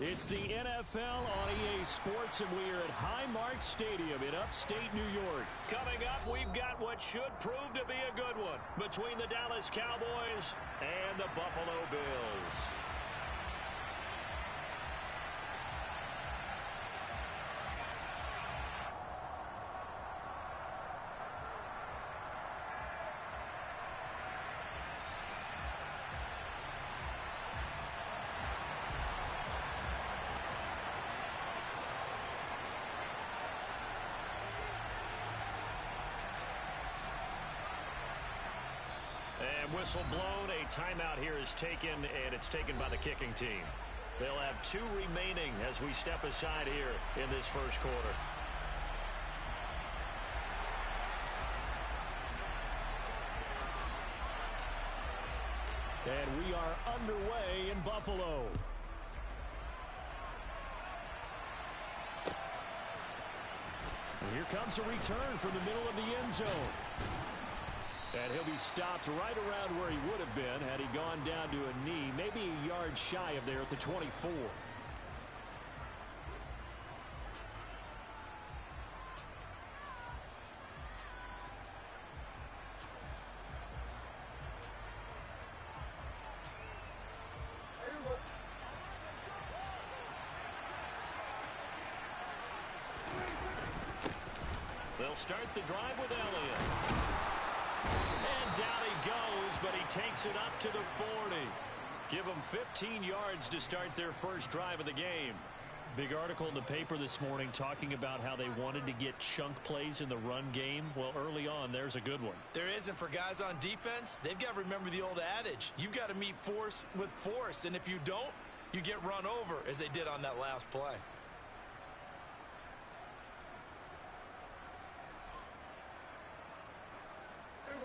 It's the NFL on EA Sports, and we are at Highmark Stadium in upstate New York. Coming up, we've got what should prove to be a good one between the Dallas Cowboys and the Buffalo Bills. And whistle blown, a timeout here is taken, and it's taken by the kicking team. They'll have 2 remaining as we step aside here in this first quarter. And we are underway in Buffalo. And here comes a return from the middle of the end zone. And he'll be stopped right around where he would have been had he gone down to a knee, maybe a yard shy of there at the 24. They'll start the drive with Elliott. And down he goes, but he takes it up to the 40. Give them 15 yards to start their first drive of the game. Big article in the paper this morning talking about how they wanted to get chunk plays in the run game. Well, early on, there's a good one. There is, and for guys on defense, they've got to remember the old adage. You've got to meet force with force, and if you don't, you get run over, as they did on that last play.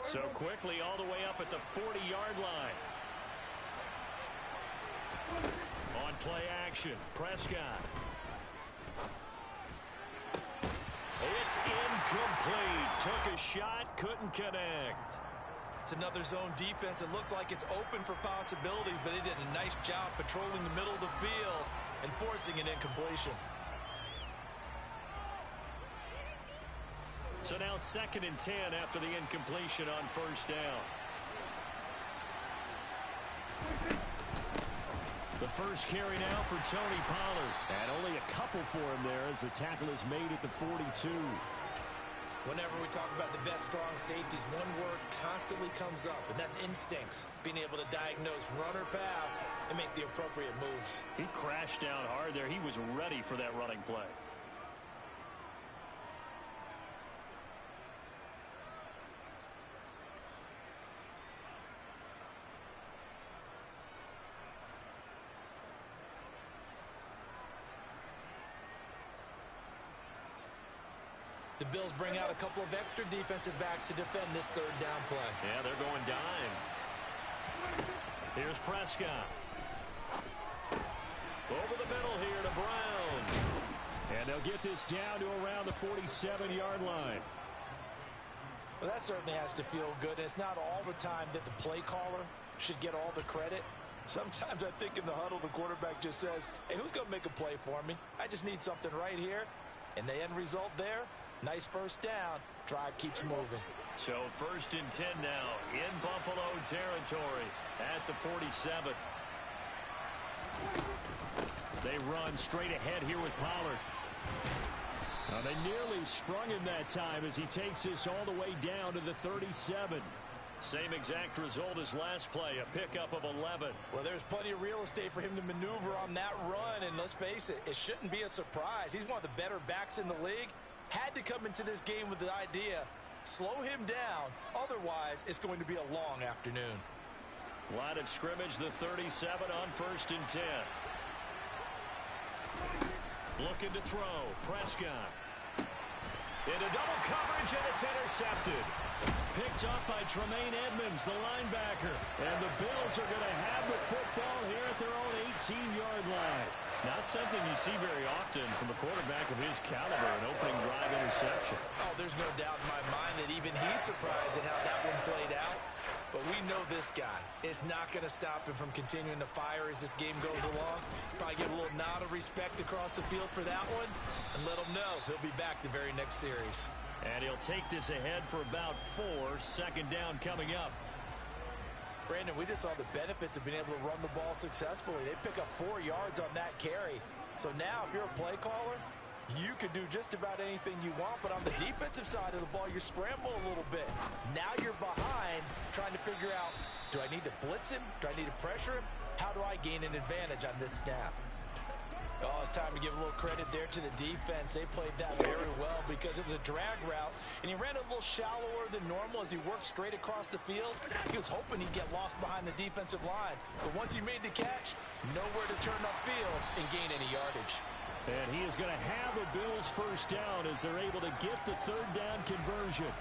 So quickly all the way up at the 40-yard line. On play action, Prescott. It's incomplete. Took a shot, couldn't connect. It's another zone defense. It looks like it's open for possibilities, but they did a nice job patrolling the middle of the field and forcing an incompletion. So now 2nd and 10 after the incompletion on first down. The first carry now for Tony Pollard. And only a couple for him there as the tackle is made at the 42. Whenever we talk about the best strong safeties, one word constantly comes up, and that's instincts. Being able to diagnose run or pass and make the appropriate moves. He crashed down hard there. He was ready for that running play. The Bills bring out a couple of extra defensive backs to defend this 3rd down play. Yeah, they're going dime. Here's Prescott. Over the middle here to Brown. And they'll get this down to around the 47-yard line. Well, that certainly has to feel good. And it's not all the time that the play caller should get all the credit. Sometimes I think in the huddle, the quarterback just says, hey, who's going to make a play for me? I just need something right here. And the end result there, nice first down. Drive keeps moving. So 1st and 10 now in Buffalo territory at the 47. They run straight ahead here with Pollard. Now they nearly sprung him that time as he takes this all the way down to the 37. Same exact result as last play, a pickup of 11. Well, there's plenty of real estate for him to maneuver on that run, and let's face it, it shouldn't be a surprise. He's one of the better backs in the league. Had to come into this game with the idea, slow him down, otherwise it's going to be a long afternoon. Line of scrimmage, the 37 on 1st and 10. Looking to throw, Prescott. Into double coverage, and it's intercepted. Picked up by Tremaine Edmonds, the linebacker. And the Bills are going to have the football here at their own 18-yard line. Not something you see very often from a quarterback of his caliber, an opening drive interception. Oh, there's no doubt in my mind that even he's surprised at how that one played out. But we know this guy is not going to stop him from continuing to fire as this game goes along. Probably give a little nod of respect across the field for that one and let him know he'll be back the very next series. And he'll take this ahead for about 4. Second down coming up. Brandon, we just saw the benefits of being able to run the ball successfully. They pick up 4 yards on that carry. So now if you're a play caller, you can do just about anything you want, but on the defensive side of the ball, you're scrambling a little bit. Now you're behind trying to figure out, do I need to blitz him? Do I need to pressure him? How do I gain an advantage on this snap? Oh, it's time to give a little credit there to the defense. They played that very well because it was a drag route, and he ran a little shallower than normal as he worked straight across the field. He was hoping he'd get lost behind the defensive line, but once he made the catch, nowhere to turn upfield and gain any yardage. And he is going to have a Bills first down as they're able to get the third down conversion.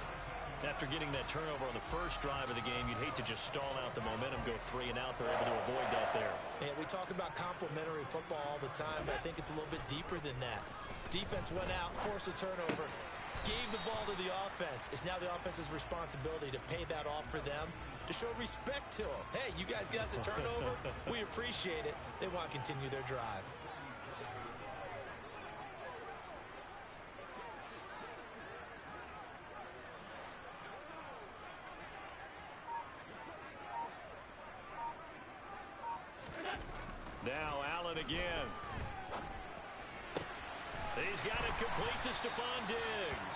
After getting that turnover on the first drive of the game, you'd hate to just stall out the momentum, go 3 and out. They're able to avoid that there. Yeah, we talk about complementary football all the time, but I think it's a little bit deeper than that. Defense went out, forced a turnover, gave the ball to the offense. It's now the offense's responsibility to pay that off for them, to show respect to them. Hey, you guys got us a turnover. We appreciate it. They want to continue their drive. Now Allen again. He's got it complete to Stephon Diggs.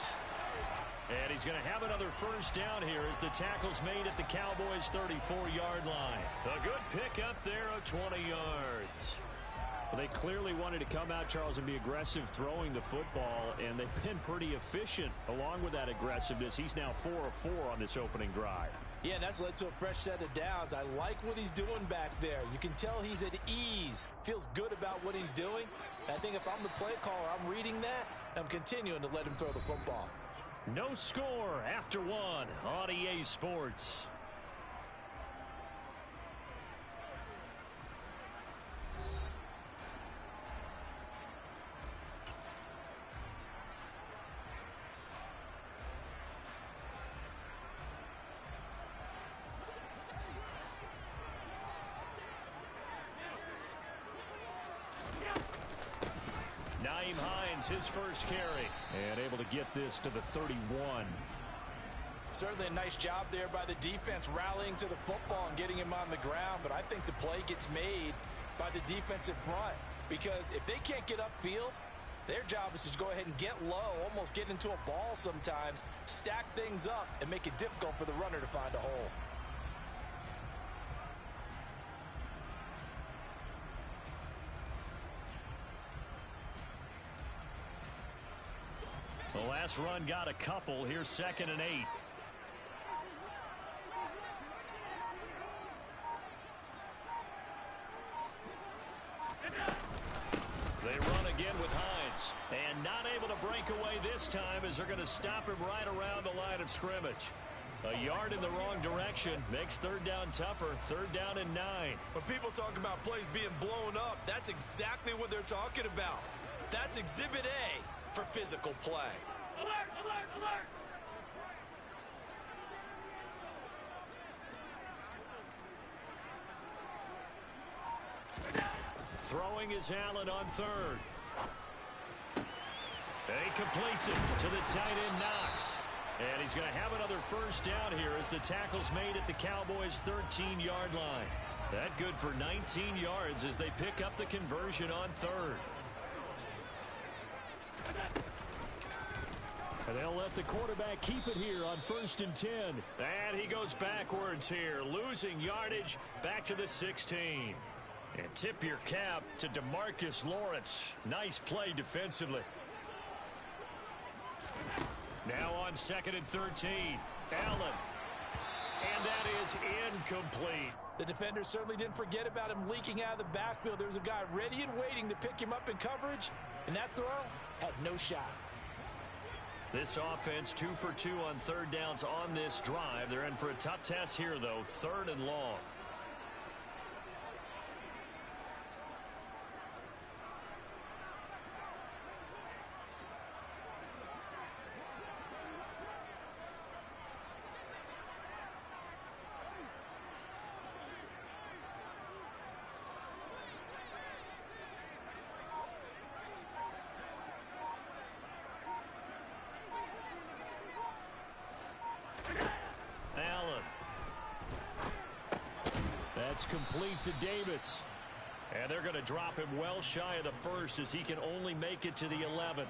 And he's going to have another first down here as the tackle's made at the Cowboys' 34-yard line. A good pick up there of 20 yards. Well, they clearly wanted to come out, Charles, and be aggressive throwing the football, and they've been pretty efficient along with that aggressiveness. He's now 4 of 4 on this opening drive. Yeah, and that's led to a fresh set of downs. I like what he's doing back there. You can tell he's at ease. Feels good about what he's doing. I think if I'm the play caller, I'm reading that, and I'm continuing to let him throw the football. No score after 1 on EA Sports. His first carry, and able to get this to the 31. Certainly a nice job there by the defense rallying to the football and getting him on the ground, but I think the play gets made by the defensive front because if they can't get upfield, their job is to go ahead and get low, almost get into a ball sometimes, stack things up, and make it difficult for the runner to find a hole. The last run got a couple. Here's 2nd and 8. They run again with Hines. And not able to break away this time as they're going to stop him right around the line of scrimmage. A yard in the wrong direction makes third down tougher. 3rd down and 9. When people talk about plays being blown up, that's exactly what they're talking about. That's Exhibit A for physical play. Alert, alert, alert. Throwing is Allen on 3rd. And he completes it to the tight end Knox. And he's going to have another first down here as the tackle's made at the Cowboys' 13-yard line. That good for 19 yards as they pick up the conversion on 3rd. And they'll let the quarterback keep it here on 1st and 10. And he goes backwards here, losing yardage back to the 16. And tip your cap to DeMarcus Lawrence. Nice play defensively. Now on 2nd and 13. Allen. And that is incomplete. The defender certainly didn't forget about him leaking out of the backfield. There was a guy ready and waiting to pick him up in coverage. And that throw had no shot. This offense 2 for 2 on 3rd downs on this drive. They're in for a tough test here, though. 3rd and long. That's complete to Davis. And they're going to drop him well shy of the first as he can only make it to the 11.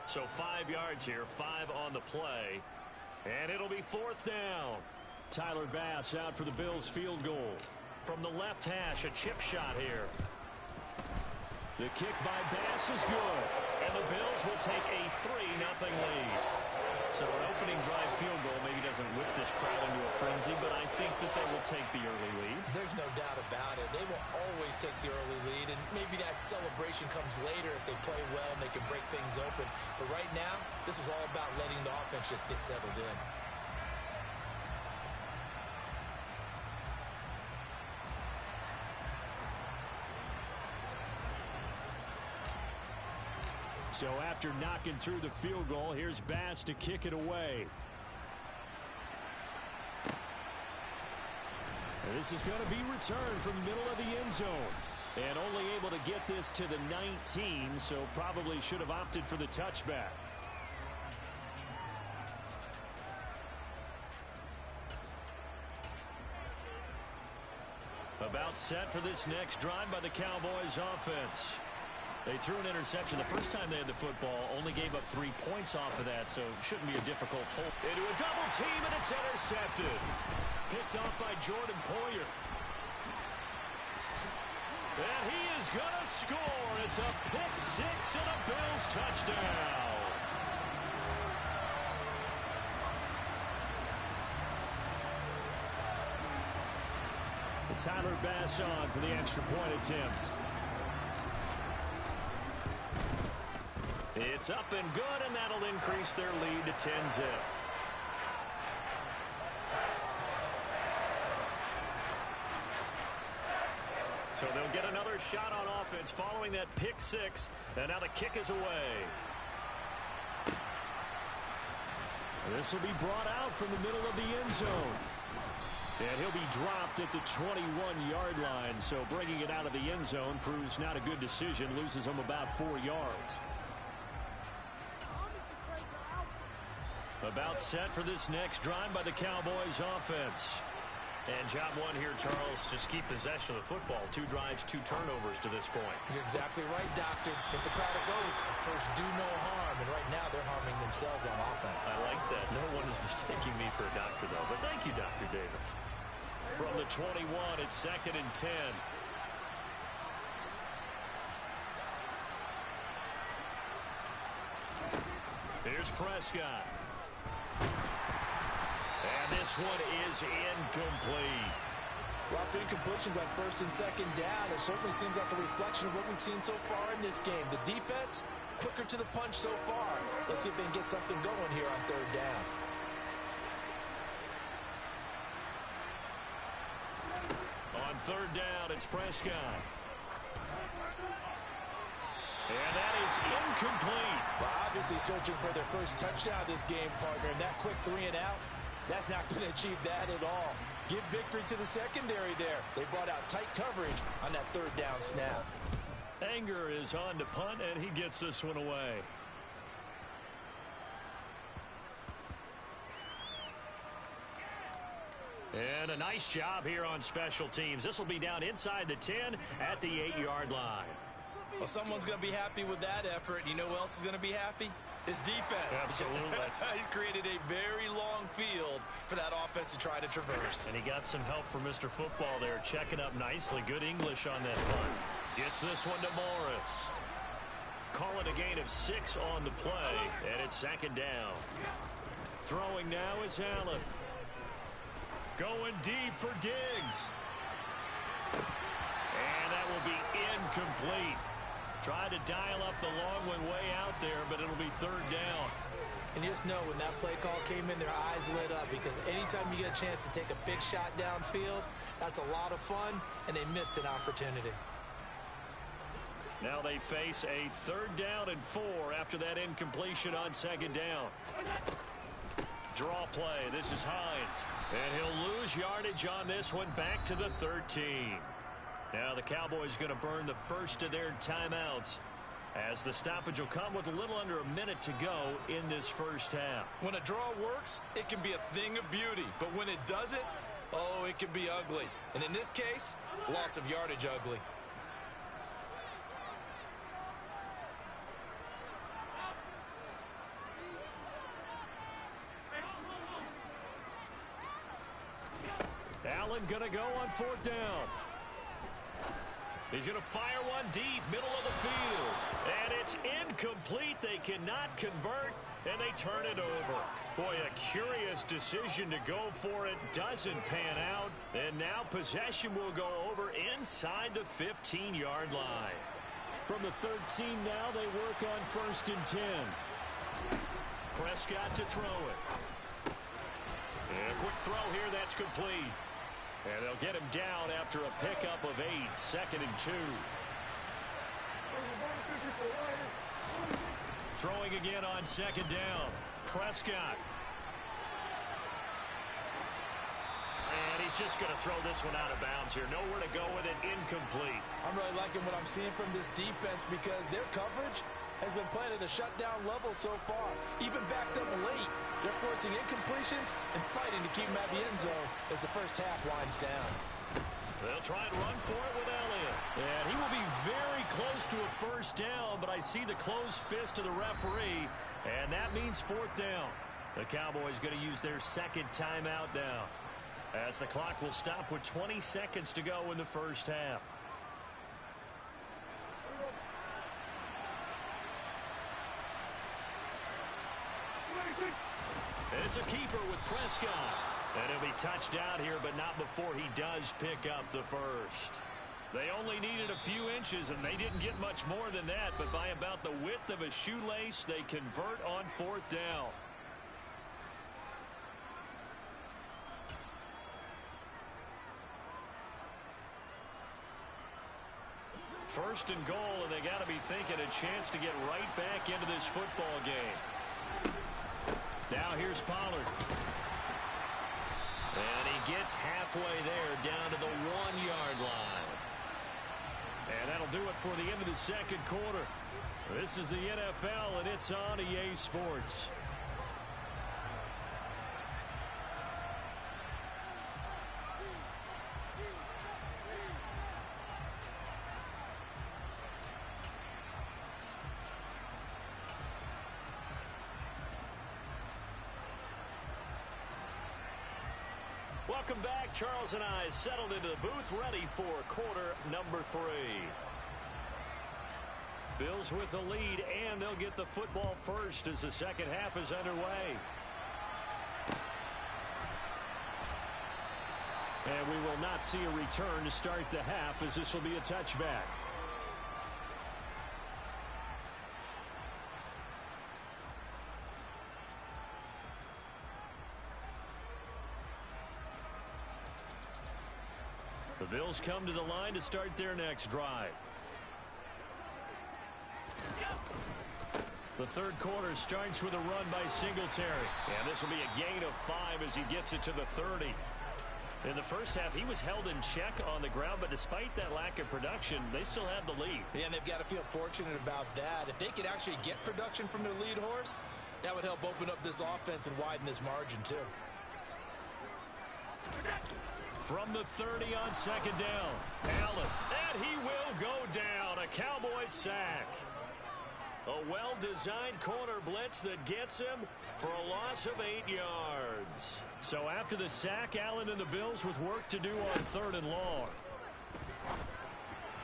So 5 yards here, 5 on the play. And it'll be 4th down. Tyler Bass out for the Bills field goal. From the left hash, a chip shot here. The kick by Bass is good. And the Bills will take a 3-0 lead. So an opening drive field goal maybe doesn't whip this crowd into a frenzy, but I think that they will take the early lead. There's no doubt about it. They will always take the early lead, and maybe that celebration comes later if they play well and they can break things open. But right now, this is all about letting the offense just get settled in. So after knocking through the field goal, here's Bass to kick it away. This is going to be returned from the middle of the end zone. And only able to get this to the 19, so probably should have opted for the touchback. About set for this next drive by the Cowboys offense. They threw an interception the first time they had the football, only gave up 3 points off of that, so shouldn't be a difficult hole. Into a double team, and it's intercepted. Picked off by Jordan Poyer. And he is going to score. It's a pick six and a Bills touchdown. Tyler Bass on for the extra point attempt. It's up and good, and that'll increase their lead to 10-zip. So they'll get another shot on offense following that pick six, and now the kick is away. This will be brought out from the middle of the end zone. And he'll be dropped at the 21-yard line, so bringing it out of the end zone proves not a good decision, loses him about 4 yards. About set for this next drive by the Cowboys offense. And job one here, Charles, just keep possession of the football. 2 drives, 2 turnovers to this point. You're exactly right, Doctor. If the crowd goes, first do no harm, and right now they're harming themselves on offense. I like that. No one is mistaking me for a doctor, though. But thank you, Dr. Davis. From the 21, it's 2nd and 10. Here's Prescott. And this one is incomplete. Rough incompletions on 1st and 2nd down. It certainly seems like a reflection of what we've seen so far in this game. The defense, quicker to the punch so far. Let's see if they can get something going here on 3rd down. On 3rd down, it's Prescott. And that is incomplete. Well, obviously searching for their first touchdown this game, partner. And that quick 3 and out, that's not going to achieve that at all. Give victory to the secondary there. They brought out tight coverage on that 3rd down snap. Anger is on to punt, and he gets this one away. And a nice job here on special teams. This will be down inside the 10 at the 8-yard line. Well, someone's going to be happy with that effort. You know who else is going to be happy? His defense. Absolutely. He's created a very long field for that offense to try to traverse. And he got some help from Mr. Football there, checking up nicely. Good English on that punt. Gets this one to Morris. Call it a gain of 6 on the play, and it's 2nd down. Throwing now is Allen. Going deep for Diggs. And that will be incomplete. Tried to dial up the long one way out there, but it'll be 3rd down. And just know when that play call came in, their eyes lit up, because anytime you get a chance to take a big shot downfield, that's a lot of fun, and they missed an opportunity. Now they face a 3rd down and 4 after that incompletion on 2nd down. Draw play. This is Hines. And he'll lose yardage on this one, back to the 13. Now the Cowboys going to burn the first of their timeouts, as the stoppage will come with a little under a minute to go in this first half. When a draw works, it can be a thing of beauty. But when it doesn't, Oh, it can be ugly. And in this case, loss of yardage ugly. Allen going to go on 4th down. He's going to fire one deep, middle of the field. And it's incomplete. They cannot convert, and they turn it over. Boy, a curious decision to go for it. Doesn't pan out. And now possession will go over inside the 15-yard line. From the 13 now, they work on 1st and 10. Prescott to throw it. And a quick throw here, that's complete. And they'll get him down after a pickup of 8, 2nd and 2. Throwing again on 2nd down. Prescott. And he's just going to throw this one out of bounds here. Nowhere to go with it. Incomplete. I'm really liking what I'm seeing from this defense because their coverage has been playing at a shutdown level so far. Even backed up late, they're forcing incompletions and fighting to keep them at the end zone as the first half winds down. They'll try and run for it with Elliott. And he will be very close to a 1st down, but I see the closed fist of the referee, and that means 4th down. The Cowboys going to use their 2nd timeout now, as the clock will stop with 20 seconds to go in the first half. It's a keeper with Prescott. And he'll be touched out here, but not before he does pick up the first. They only needed a few inches, and they didn't get much more than that. But by about the width of a shoelace, they convert on 4th down. First and goal, and they got to be thinking a chance to get right back into this football game. Now here's Pollard. And he gets halfway there down to the 1-yard line. And that'll do it for the end of the 2nd quarter. This is the NFL, and it's on EA Sports. Welcome back. Charles and I settled into the booth, ready for quarter number 3. Bills with the lead, and they'll get the football first as the second half is underway. And we will not see a return to start the half, as this will be a touchback. The Bills come to the line to start their next drive. The 3rd quarter starts with a run by Singletary. And this will be a gain of 5 as he gets it to the 30. In the first half, he was held in check on the ground, but despite that lack of production, they still have the lead. Yeah, and they've got to feel fortunate about that. If they could actually get production from their lead horse, that would help open up this offense and widen this margin, too. From the 30 on 2nd down, Allen, and he will go down. A Cowboys sack. A well-designed corner blitz that gets him for a loss of 8 yards. So after the sack, Allen and the Bills with work to do on 3rd and long.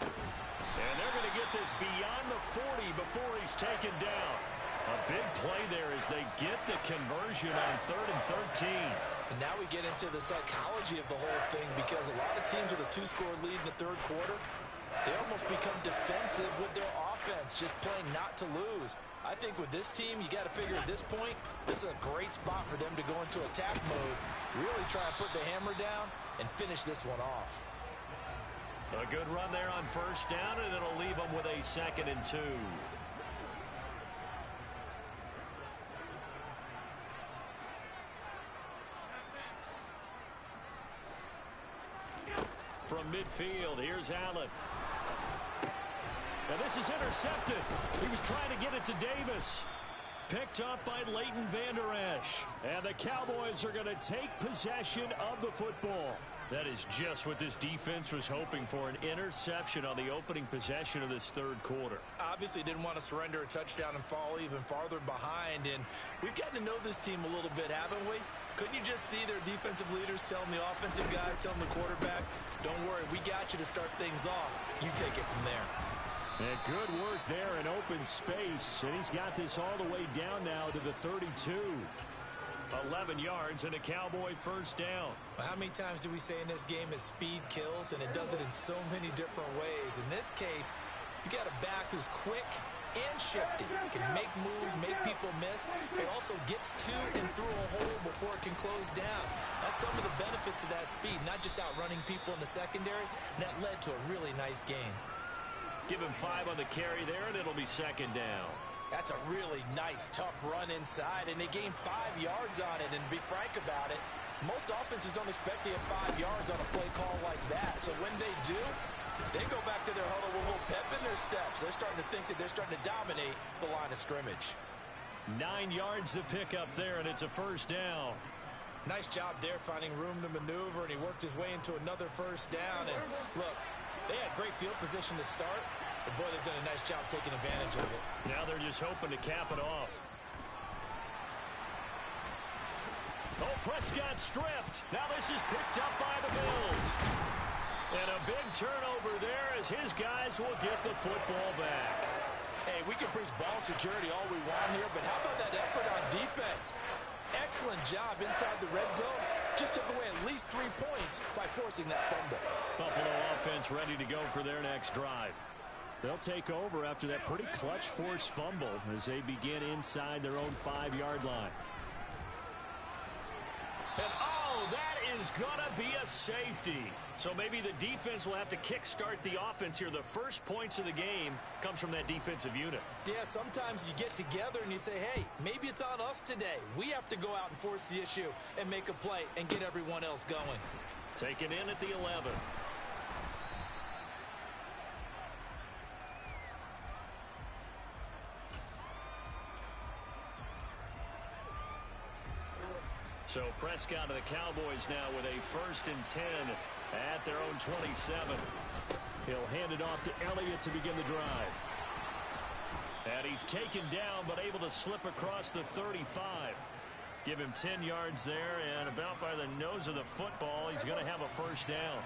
And they're going to get this beyond the 40 before he's taken down. A big play there as they get the conversion on 3rd and 13. And now we get into the psychology of the whole thing, because a lot of teams with a 2-score lead in the 3rd quarter, they almost become defensive with their offense, just playing not to lose. I think with this team, you got to figure at this point, this is a great spot for them to go into attack mode, really try and put the hammer down and finish this one off. A good run there on 1st down, and it'll leave them with a 2nd and 2. From midfield, here's Allen. And this is intercepted. He was trying to get it to Davis. Picked up by Leighton Vander Esch. And the Cowboys are going to take possession of the football. That is just what this defense was hoping for, an interception on the opening possession of this third quarter. Obviously didn't want to surrender a touchdown and fall even farther behind. And we've gotten to know this team a little bit, haven't we? Couldn't you just see their defensive leaders telling the offensive guys, telling the quarterback, don't worry, we got you to start things off. You take it from there. And good work there in open space. And he's got this all the way down now to the 32. 11 yards and a Cowboy first down. Well, how many times do we say in this game that speed kills, and it does it in so many different ways? In this case, you got a back who's quick and shifty, can make moves, make people miss, but also gets to and through a hole before it can close down. That's some of the benefits of that speed, not just outrunning people in the secondary, and that led to a really nice game. Give him 5 on the carry there, and it'll be second down. That's a really nice, tough run inside, and they gained 5 yards on it. And to be frank about it, most offenses don't expect to get 5 yards on a play call like that. So when they do, they go back to their huddle with a little pep in their steps. They're starting to think that they're starting to dominate the line of scrimmage. 9 yards to pick up there, and it's a first down. Nice job there finding room to maneuver, and he worked his way into another first down. And look, they had great field position to start, but boy, they've done a nice job taking advantage of it. Now they're just hoping to cap it off. Oh, Prescott stripped. Now this is picked up by the Bills. And a big turnover there as his guys will get the football back. Hey, we can preach ball security all we want here, but how about that effort on defense? Excellent job inside the red zone. Just took away at least 3 points by forcing that fumble. Buffalo offense ready to go for their next drive. They'll take over after that pretty clutch forced fumble as they begin inside their own 5-yard line. And oh, that is going to be a safety. So maybe the defense will have to kickstart the offense here. The first points of the game comes from that defensive unit. Yeah, sometimes you get together and you say, hey, maybe it's on us today. We have to go out and force the issue and make a play and get everyone else going. Taken in at the 11. So Prescott of the Cowboys now with a 1st and 10 at their own 27. He'll hand it off to Elliott to begin the drive. And he's taken down but able to slip across the 35. Give him 10 yards there, and about by the nose of the football, he's going to have a first down.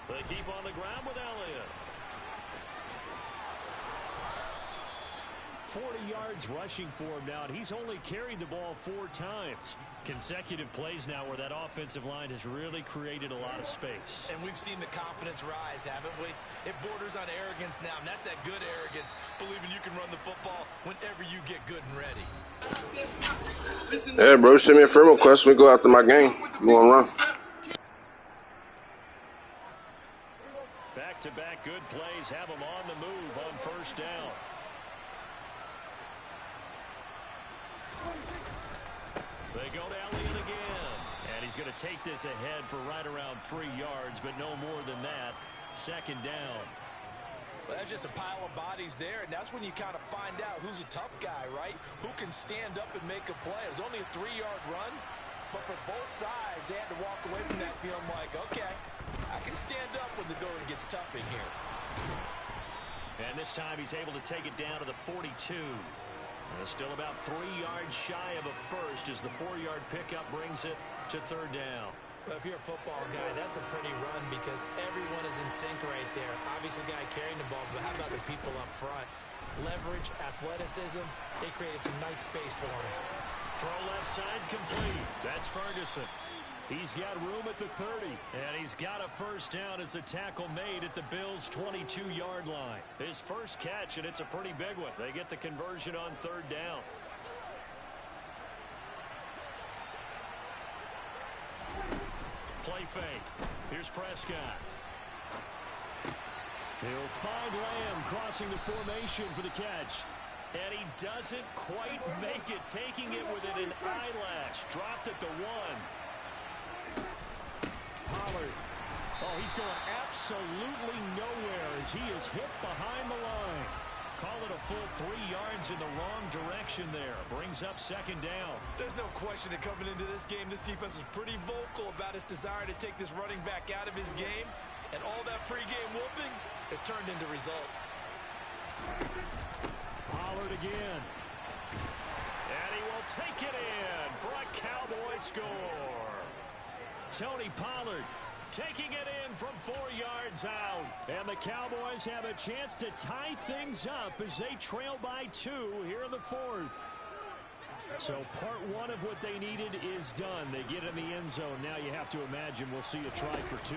They keep on the ground with Elliott. 40 yards rushing for him now, and he's only carried the ball 4 times. Consecutive plays now where that offensive line has really created a lot of space. And we've seen the confidence rise, haven't we? It borders on arrogance now, and that's that good arrogance, believing you can run the football whenever you get good and ready. Hey, bro, send me a friend request when we go after my game. You want to run? Back-to-back good plays have him on the move on first down. They go to Elliott again. And he's going to take this ahead for right around 3 yards, but no more than that. Second down. Well, that's just a pile of bodies there, and that's when you kind of find out who's a tough guy, right? Who can stand up and make a play. It was only a 3-yard run, but for both sides, they had to walk away from that feeling like, okay, I can stand up when the going gets tough in here. And this time he's able to take it down to the 42. Still about 3 yards shy of a first as the 4-yard pickup brings it to third down. Well, if you're a football guy, that's a pretty run because everyone is in sync right there. Obviously, the guy carrying the ball, but how about the people up front? Leverage, athleticism, they created some nice space for him. Throw left side complete. That's Ferguson. He's got room at the 30, and he's got a first down as the tackle made at the Bills' 22-yard line. His first catch, and it's a pretty big one. They get the conversion on third down. Play fake. Here's Prescott. He'll find Lamb crossing the formation for the catch. And he doesn't quite make it, taking it within an eyelash. Dropped at the 1. Pollard Oh, he's going absolutely nowhere as he is hit behind the line. Call it a full 3 yards in the wrong direction there. Brings up second down. There's no question that coming into this game, this defense was pretty vocal about its desire to take this running back out of his game. And all that pregame whooping has turned into results. Pollard again. And he will take it in for a Cowboy score. Tony Pollard taking it in from 4 yards out. And the Cowboys have a chance to tie things up as they trail by 2 here in the 4th. So part 1 of what they needed is done. They get in the end zone. Now you have to imagine we'll see a try for 2.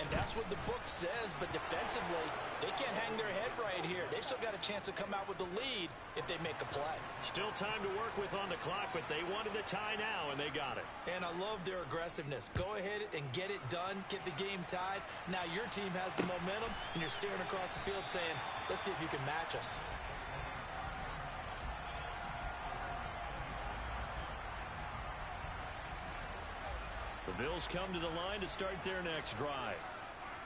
And that's what the book says, but defensively, they can't hang their head right here. They've still got a chance to come out with the lead if they make a play. Still time to work with on the clock, but they wanted the tie now, and they got it. And I love their aggressiveness. Go ahead and get it done, get the game tied. Now your team has the momentum, and you're staring across the field saying, let's see if you can match us. The Bills come to the line to start their next drive.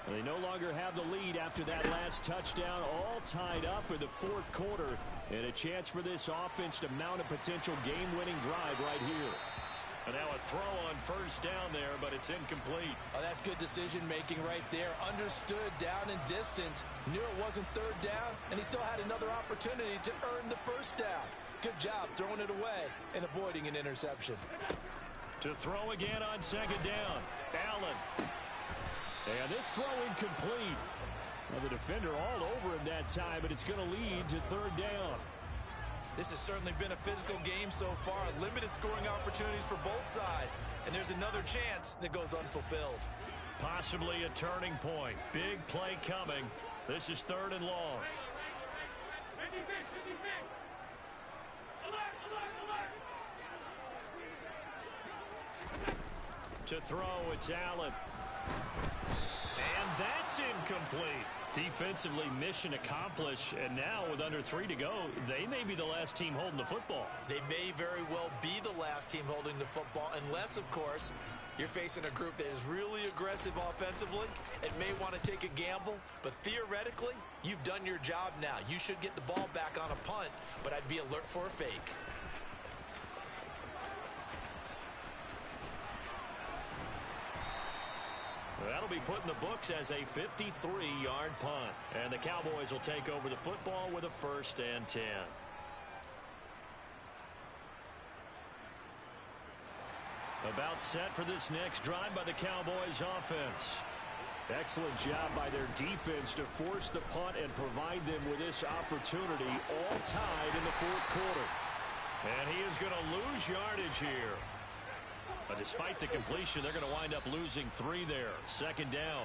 And they no longer have the lead after that last touchdown, all tied up in the 4th quarter. And a chance for this offense to mount a potential game-winning drive right here. And now a throw on first down there, but it's incomplete. Oh, that's good decision-making right there. Understood down and distance. Knew it wasn't 3rd down, and he still had another opportunity to earn the first down. Good job throwing it away and avoiding an interception. To throw again on second down. Allen. And this throw incomplete. Well, the defender all over him that time, but it's going to lead to 3rd down. This has certainly been a physical game so far. Limited scoring opportunities for both sides. And there's another chance that goes unfulfilled. Possibly a turning point. Big play coming. This is 3rd and long. To throw, it's Allen. And that's incomplete. Defensively, mission accomplished. And now with under 3 to go, they may be the last team holding the football. They may very well be the last team holding the football, unless, of course, you're facing a group that is really aggressive offensively and may want to take a gamble. But theoretically, you've done your job now. You should get the ball back on a punt, but I'd be alert for a fake. That'll be put in the books as a 53-yard punt. And the Cowboys will take over the football with a 1st and 10. About set for this next drive by the Cowboys offense. Excellent job by their defense to force the punt and provide them with this opportunity, all tied in the 4th quarter. And he is going to lose yardage here. But despite the completion, they're going to wind up losing 3 there. 2nd down.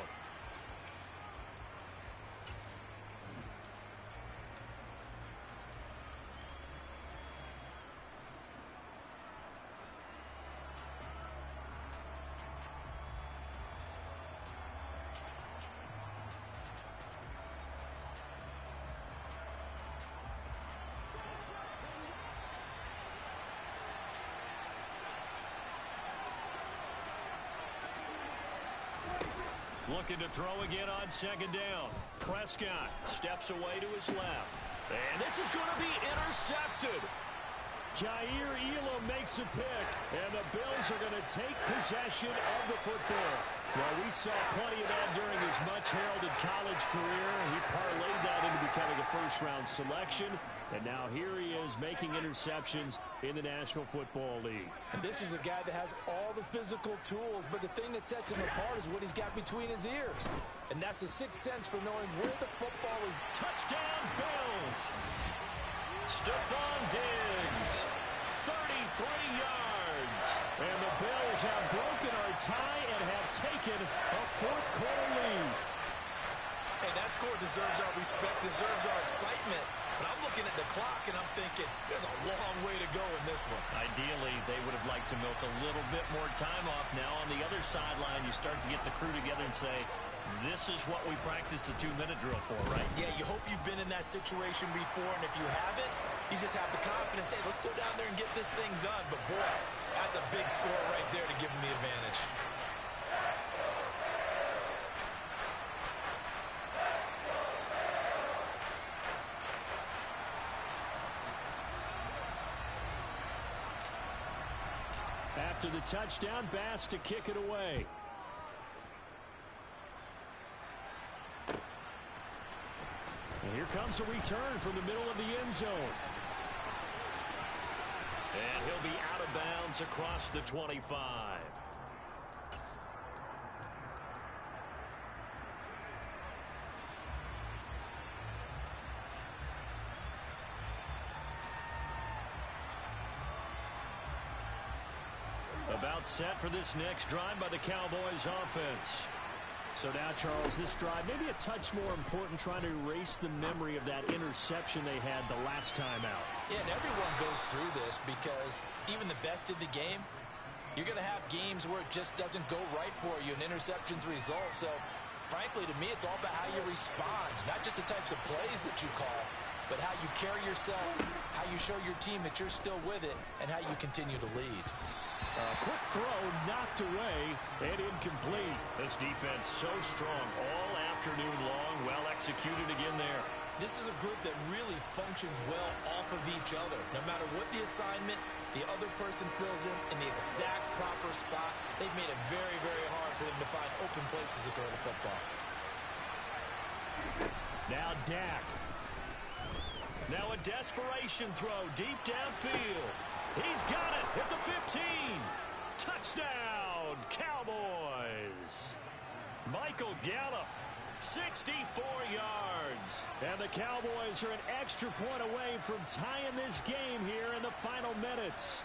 Looking to throw again on 2nd down. Prescott steps away to his left. And this is going to be intercepted. Jair Elam makes a pick. And the Bills are going to take possession of the football. Well, we saw plenty of that during his much-heralded college career. He parlayed that into becoming a first-round selection. And now here he is making interceptions in the National Football League. And this is a guy that has all the physical tools, but the thing that sets him apart is what he's got between his ears. And that's the sixth sense for knowing where the football is. Touchdown, Bills! Stephon Diggs, 33 yards. And the Bills have broken our tie and have taken a 4th quarter lead. Hey, that score deserves our respect, deserves our excitement. But I'm looking at the clock, and I'm thinking, there's a long way to go in this one. Ideally, they would have liked to milk a little bit more time off. Now, on the other sideline, you start to get the crew together and say, this is what we practiced a 2-minute drill for, right? Yeah, you hope you've been in that situation before, and if you haven't, you just have the confidence, hey, let's go down there and get this thing done. But, boy, that's a big score right there to give them the advantage. after the touchdown pass to kick it away. And here comes a return from the middle of the end zone. And he'll be out of bounds across the 25. About set for this next drive by the Cowboys offense. So now, Charles, this drive maybe a touch more important, trying to erase the memory of that interception they had the last time out. Yeah, and everyone goes through this because even the best in the game, you're going to have games where it just doesn't go right for you, and interceptions result. So, frankly, to me, it's all about how you respond, not just the types of plays that you call, but how you carry yourself, how you show your team that you're still with it, and how you continue to lead. A quick throw knocked away and incomplete. This defense so strong all afternoon long. Well executed again there. This is a group that really functions well off of each other. No matter what the assignment, the other person fills in the exact proper spot. They've made it very, very hard for them to find open places to throw the football. Now Dak. Now a desperation throw deep downfield. He's got it at the 15. Touchdown, Cowboys. Michael Gallup, 64 yards. And the Cowboys are an extra point away from tying this game here in the final minutes.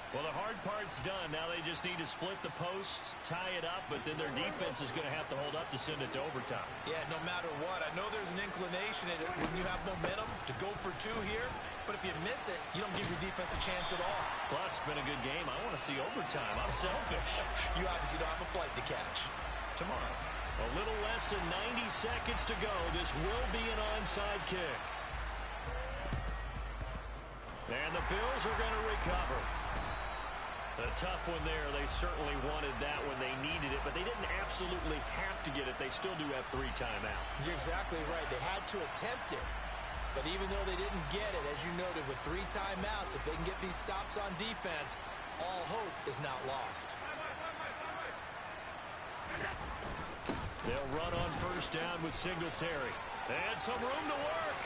Well, the hard part's done. Now they just need to split the posts, tie it up, but then their defense is going to have to hold up to send it to overtime. Yeah, no matter what. I know there's an inclination in it when you have momentum to go for two here, but if you miss it, you don't give your defense a chance at all. Plus, it's been a good game. I want to see overtime. I'm selfish. You obviously don't have a flight to catch. Tomorrow, a little less than 90 seconds to go. This will be an onside kick. And the Bills are going to recover. A tough one there. They certainly wanted that when they needed it, but they didn't absolutely have to get it. They still do have 3 timeouts. You're exactly right. They had to attempt it. But even though they didn't get it, as you noted, with 3 timeouts, if they can get these stops on defense, all hope is not lost. They'll run on first down with Singletary. And some room to work.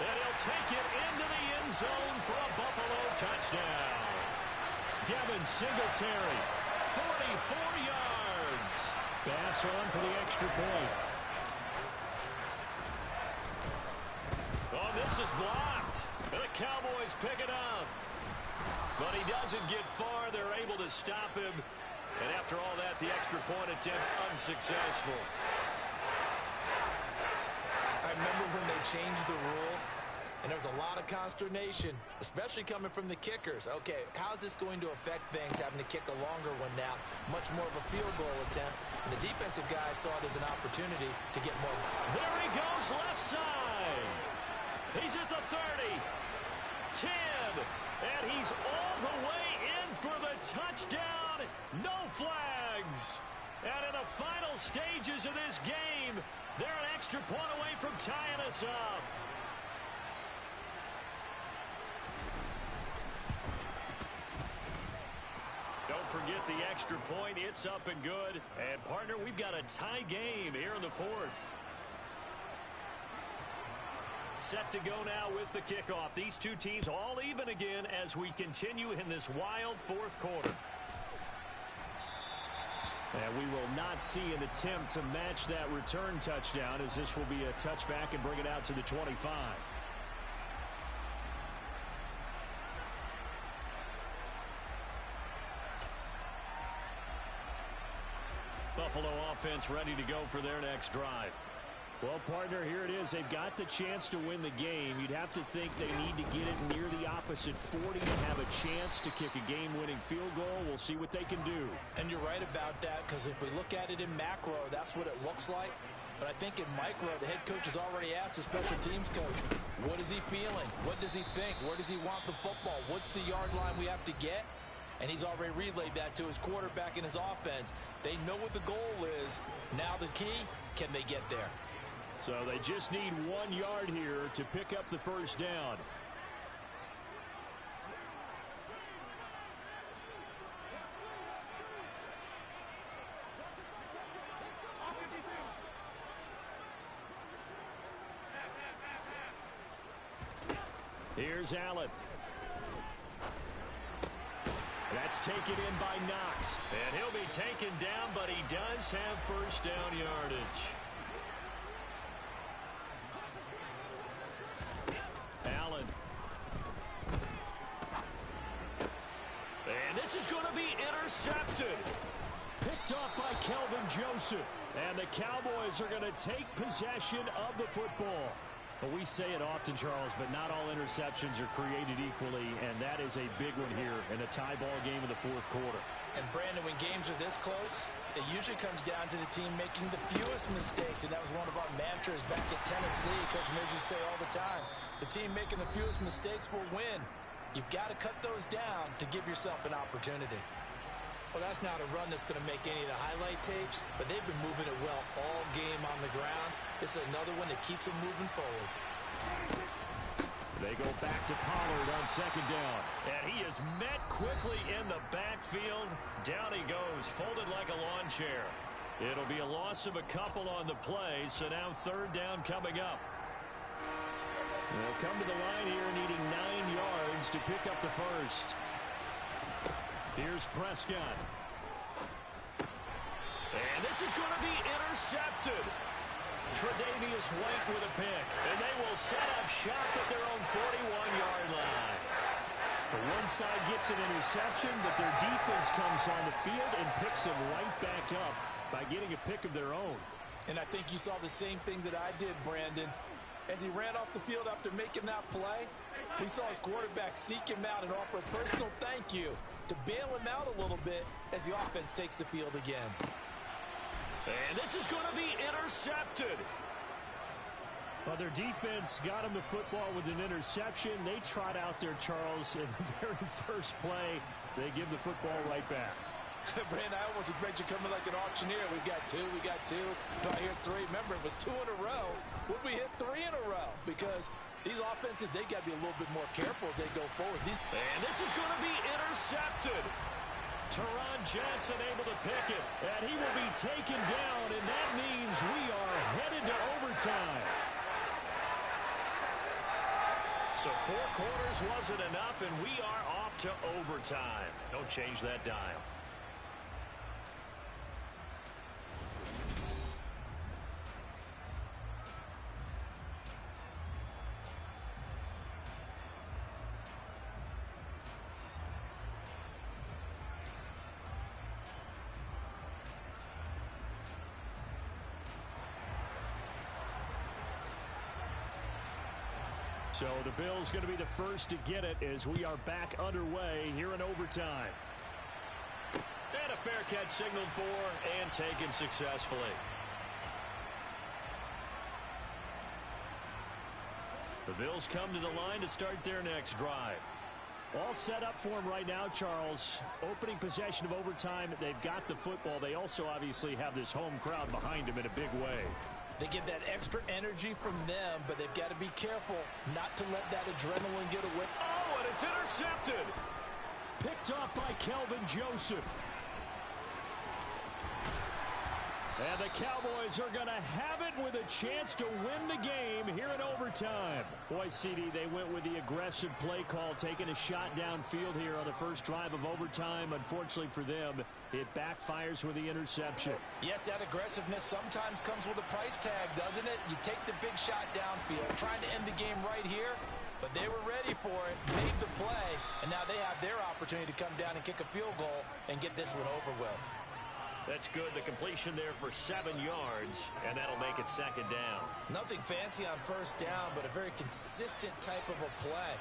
And he'll take it into the end zone for a Buffalo touchdown. Devin Singletary, 44 yards. Pass on for the extra point. Oh, this is blocked. And the Cowboys pick it up. But he doesn't get far. They're able to stop him. And after all that, the extra point attempt unsuccessful. I remember when they changed the rule, and there was a lot of consternation, especially coming from the kickers. Okay, how's this going to affect things, having to kick a longer one now? Much more of a field goal attempt. And the defensive guys saw it as an opportunity to get more. There he goes, left side. He's at the 30, 10, and he's all the way in for the touchdown. No flags. And in the final stages of this game, they're an extra point away from tying us up. Don't forget the extra point. It's up and good. And, partner, we've got a tie game here in the 4th. Set to go now with the kickoff. These two teams all even again as we continue in this wild 4th quarter. And we will not see an attempt to match that return touchdown, as this will be a touchback and bring it out to the 25. Buffalo offense ready to go for their next drive. Well, partner, here it is. They've got the chance to win the game. You'd have to think they need to get it near the opposite 40 and have a chance to kick a game-winning field goal. We'll see what they can do. And you're right about that, because if we look at it in macro, that's what it looks like. But I think in micro, the head coach has already asked the special teams coach, what is he feeling? What does he think? Where does he want the football? What's the yard line we have to get? And he's already relayed that to his quarterback and his offense. They know what the goal is. Now the key, can they get there? So they just need 1 yard here to pick up the first down. Here's Allen. That's taken in by Knox. And he'll be taken down, but he does have first down yardage. Allen. And this is going to be intercepted. Picked off by Kelvin Joseph. And the Cowboys are going to take possession of the football. Well, we say it often, Charles, but not all interceptions are created equally, and that is a big one here in a tie ball game in the fourth quarter. And, Brandon, when games are this close, it usually comes down to the team making the fewest mistakes, and that was one of our mantras back at Tennessee. Coach Mills used to say all the time, the team making the fewest mistakes will win. You've got to cut those down to give yourself an opportunity. Well, that's not a run that's going to make any of the highlight tapes, but they've been moving it well all game on the ground. This is another one that keeps them moving forward. They go back to Pollard on second down. And he is met quickly in the backfield. Down he goes, folded like a lawn chair. It'll be a loss of a couple on the play, so now third down coming up. They'll come to the line here needing 9 yards to pick up the first. Here's Prescott. And this is going to be intercepted. Tre'Davious White with a pick. And they will set up shop at their own 41-yard line. The one side gets an interception, but their defense comes on the field and picks them right back up by getting a pick of their own. And I think you saw the same thing that I did, Brandon. As he ran off the field after making that play, we saw his quarterback seek him out and offer a personal thank you to bail him out a little bit as the offense takes the field again. And this is going to be intercepted. Well, their defense got him the football with an interception. They trot out there, Charles, in the very first play. They give the football right back. Brandon, I almost expect you coming like an auctioneer. We got two. No, I hear three. Remember, it was 2 in a row. Would we hit 3 in a row? Because these offenses, they got to be a little bit more careful as they go forward. And this is going to be intercepted. Teron Johnson able to pick it. And he will be taken down, and that means we are headed to overtime. So 4 quarters wasn't enough, and we are off to overtime. Don't change that dial. So the Bills going to be the first to get it as we are back underway here in overtime. And a fair catch signaled for and taken successfully. The Bills come to the line to start their next drive. All set up for them right now, Charles. Opening possession of overtime. They've got the football. They also obviously have this home crowd behind them in a big way. They get that extra energy from them, but they've got to be careful not to let that adrenaline get away. Oh, and it's intercepted. Picked off by Kelvin Joseph. And the Cowboys are going to have it with a chance to win the game here in overtime. Boy, CD, they went with the aggressive play call, taking a shot downfield here on the first drive of overtime. Unfortunately for them, it backfires with the interception. Yes, that aggressiveness sometimes comes with a price tag, doesn't it? You take the big shot downfield, trying to end the game right here, but they were ready for it, made the play, and now they have their opportunity to come down and kick a field goal and get this one over with. That's good. The completion there for 7 yards, and that'll make it second down. Nothing fancy on first down, but a very consistent type of a play.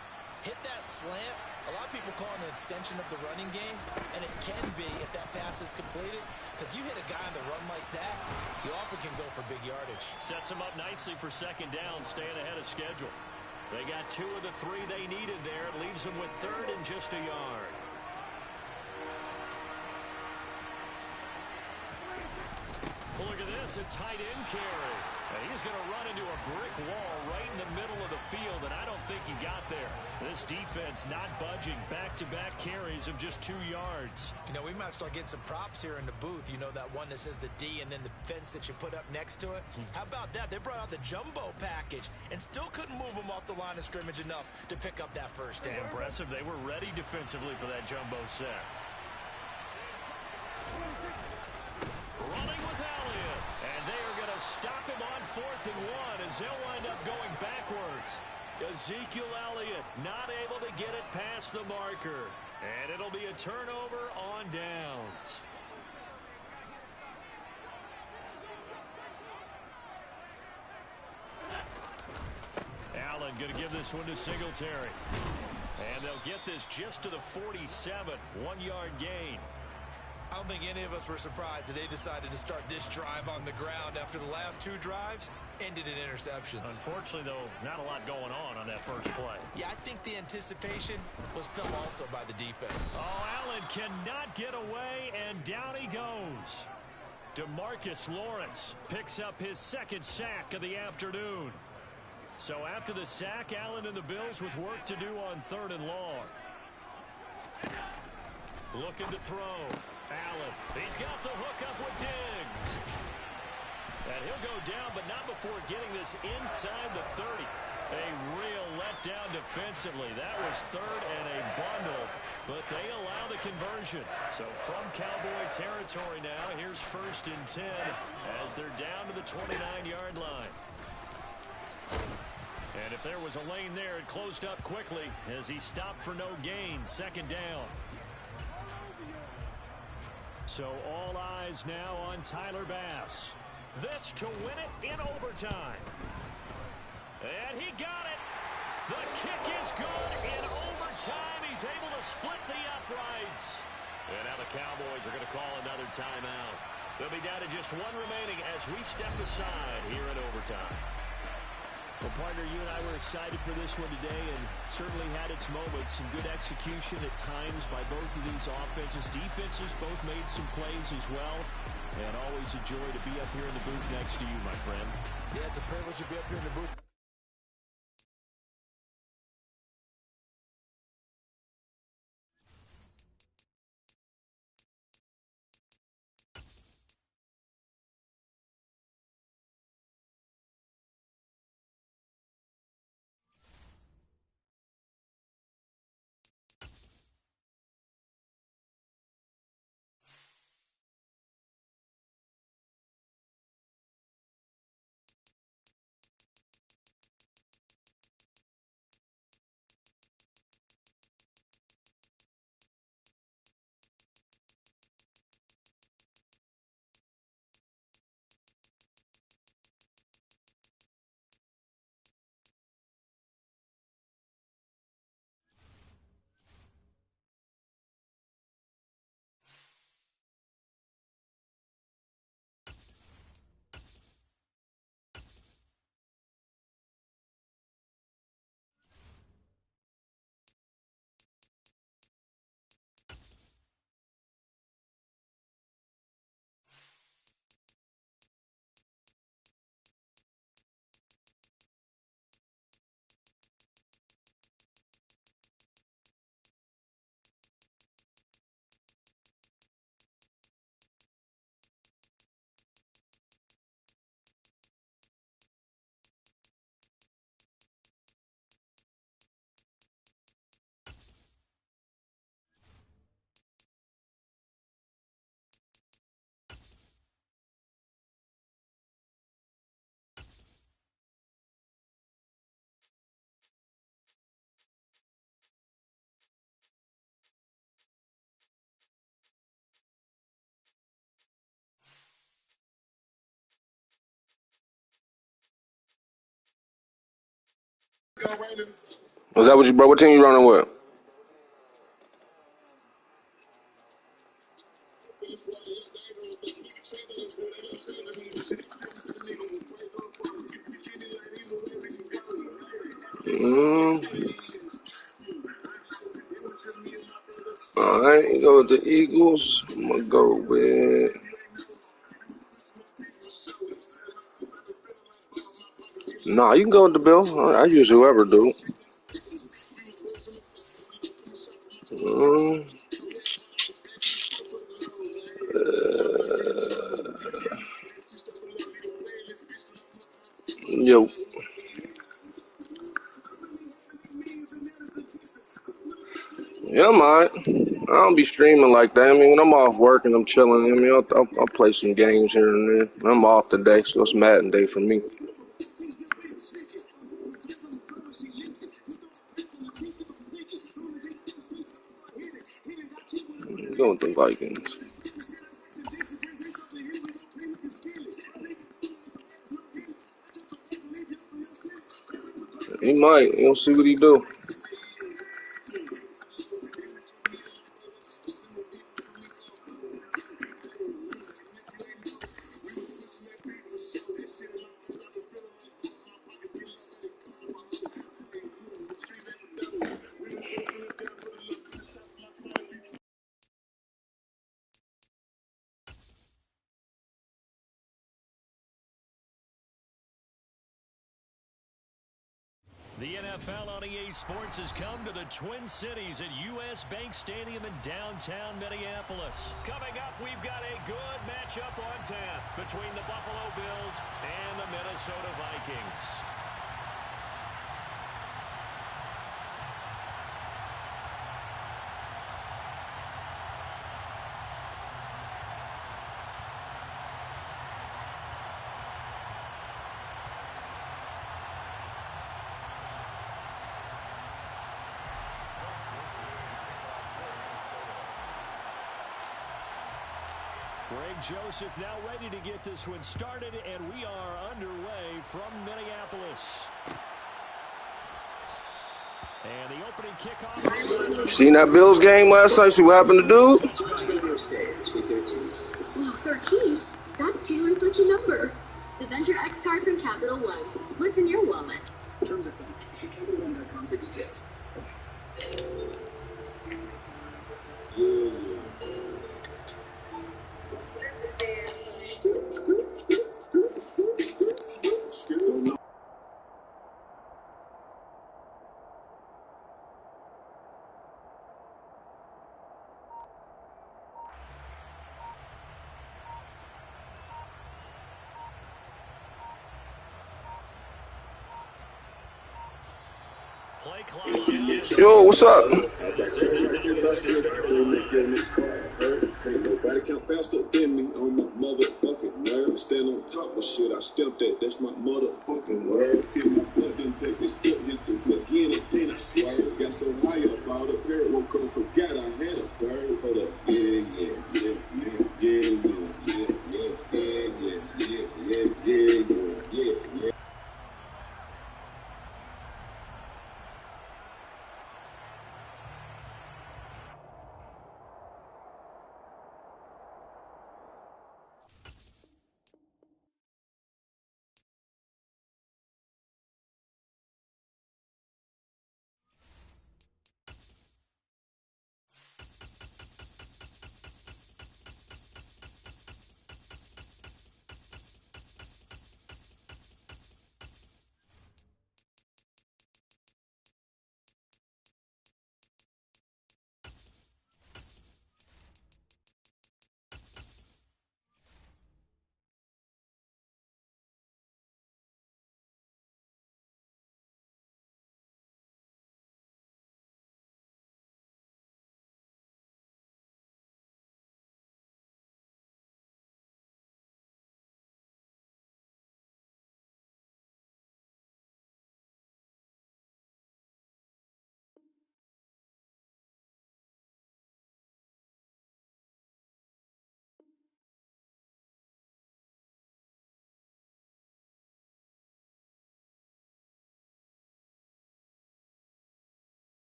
Hit that slant. A lot of people call it an extension of the running game, and it can be if that pass is completed, because you hit a guy on the run like that, you often can go for big yardage. Sets them up nicely for second down, staying ahead of schedule. They got 2 of the 3 they needed there. It leaves them with third and just a yard. Well, look at this, a tight end carry. And he's going to run into a brick wall right in the middle of the field, and I don't think he got there. This This defense not budging. Back-to-back carries of just 2 yards. You know, we might start getting some props here in the booth. You know, that one that says the D and then the fence that you put up next to it. How about that? They brought out the jumbo package and still couldn't move them off the line of scrimmage enough to pick up that first down. Impressive. They were ready defensively for that jumbo set. Running with Elliott. And they are going to stop him on 4th and 1 as they'll wind up going backwards. Ezekiel Elliott not able to get it past the marker. And it'll be a turnover on downs. Allen going to give this one to Singletary. And they'll get this just to the 47. 1-yard gain. I don't think any of us were surprised that they decided to start this drive on the ground after the last 2 drives ended in interceptions. Unfortunately, though, not a lot going on that first play. Yeah, I think the anticipation was felt also by the defense. Oh, Allen cannot get away, and down he goes. DeMarcus Lawrence picks up his 2nd sack of the afternoon. So after the sack, Allen and the Bills with work to do on 3rd and long. Looking to throw. Allen, he's got the hook up with Diggs. And he'll go down, but not before getting this inside the 30. A real letdown defensively. That was 3rd and a bundle, but they allow the conversion. So from Cowboy territory now, here's 1st and 10 as they're down to the 29-yard line. And if there was a lane there, it closed up quickly as he stopped for no gain. 2nd down. So all eyes now on Tyler Bass. This to win it in overtime. And he got it. The kick is good in overtime. He's able to split the uprights. And now the Cowboys are going to call another timeout. They'll be down to just 1 remaining as we step aside here in overtime. Well, partner, you and I were excited for this one today and certainly had its moments. Some good execution at times by both of these offenses. Defenses both made some plays as well. And always a joy to be up here in the booth next to you, my friend. Yeah, it's a privilege to be up here in the booth. Was that what you, bro? What team you running with? All right, you go with the Eagles. I'm gonna go with. Nah, you can go with the Bills. I use whoever, dude. Mm, yo. Yeah, I'm alright. I don't be streaming like that. I mean, when I'm off work and I'm chilling, I mean, I'll play some games here and there. I'm off today, so it's Madden day for me. I'm going with the Vikings. He might. We'll see what he do. The NFL on EA Sports has come to the Twin Cities at U.S. Bank Stadium in downtown Minneapolis. Coming up, we've got a good matchup on tap between the Buffalo Bills and the Minnesota Vikings. Greg Joseph now ready to get this one started, and we are underway from Minneapolis. And the opening kickoff. Seen that Bills game last night? See what happened to dude? Wow, 13? That's Taylor's lucky number. The Venture X card from Capital One. What's in your wallet? Terms of fund. See CapitalOne.com for details. Play clock down. Yo, what's up? Can't nobody count faster than me on my motherfucking nerve. Stand on top of shit, I stamped that, that's my motherfucking word. Hit my butt, then take this foot, hit the beginning, then I swerve. Got so high about a parrot, woke up, forgot I had a bird. Hold up, yeah, yeah, yeah, yeah, yeah, yeah, yeah, yeah, yeah, yeah, yeah, yeah, yeah, yeah.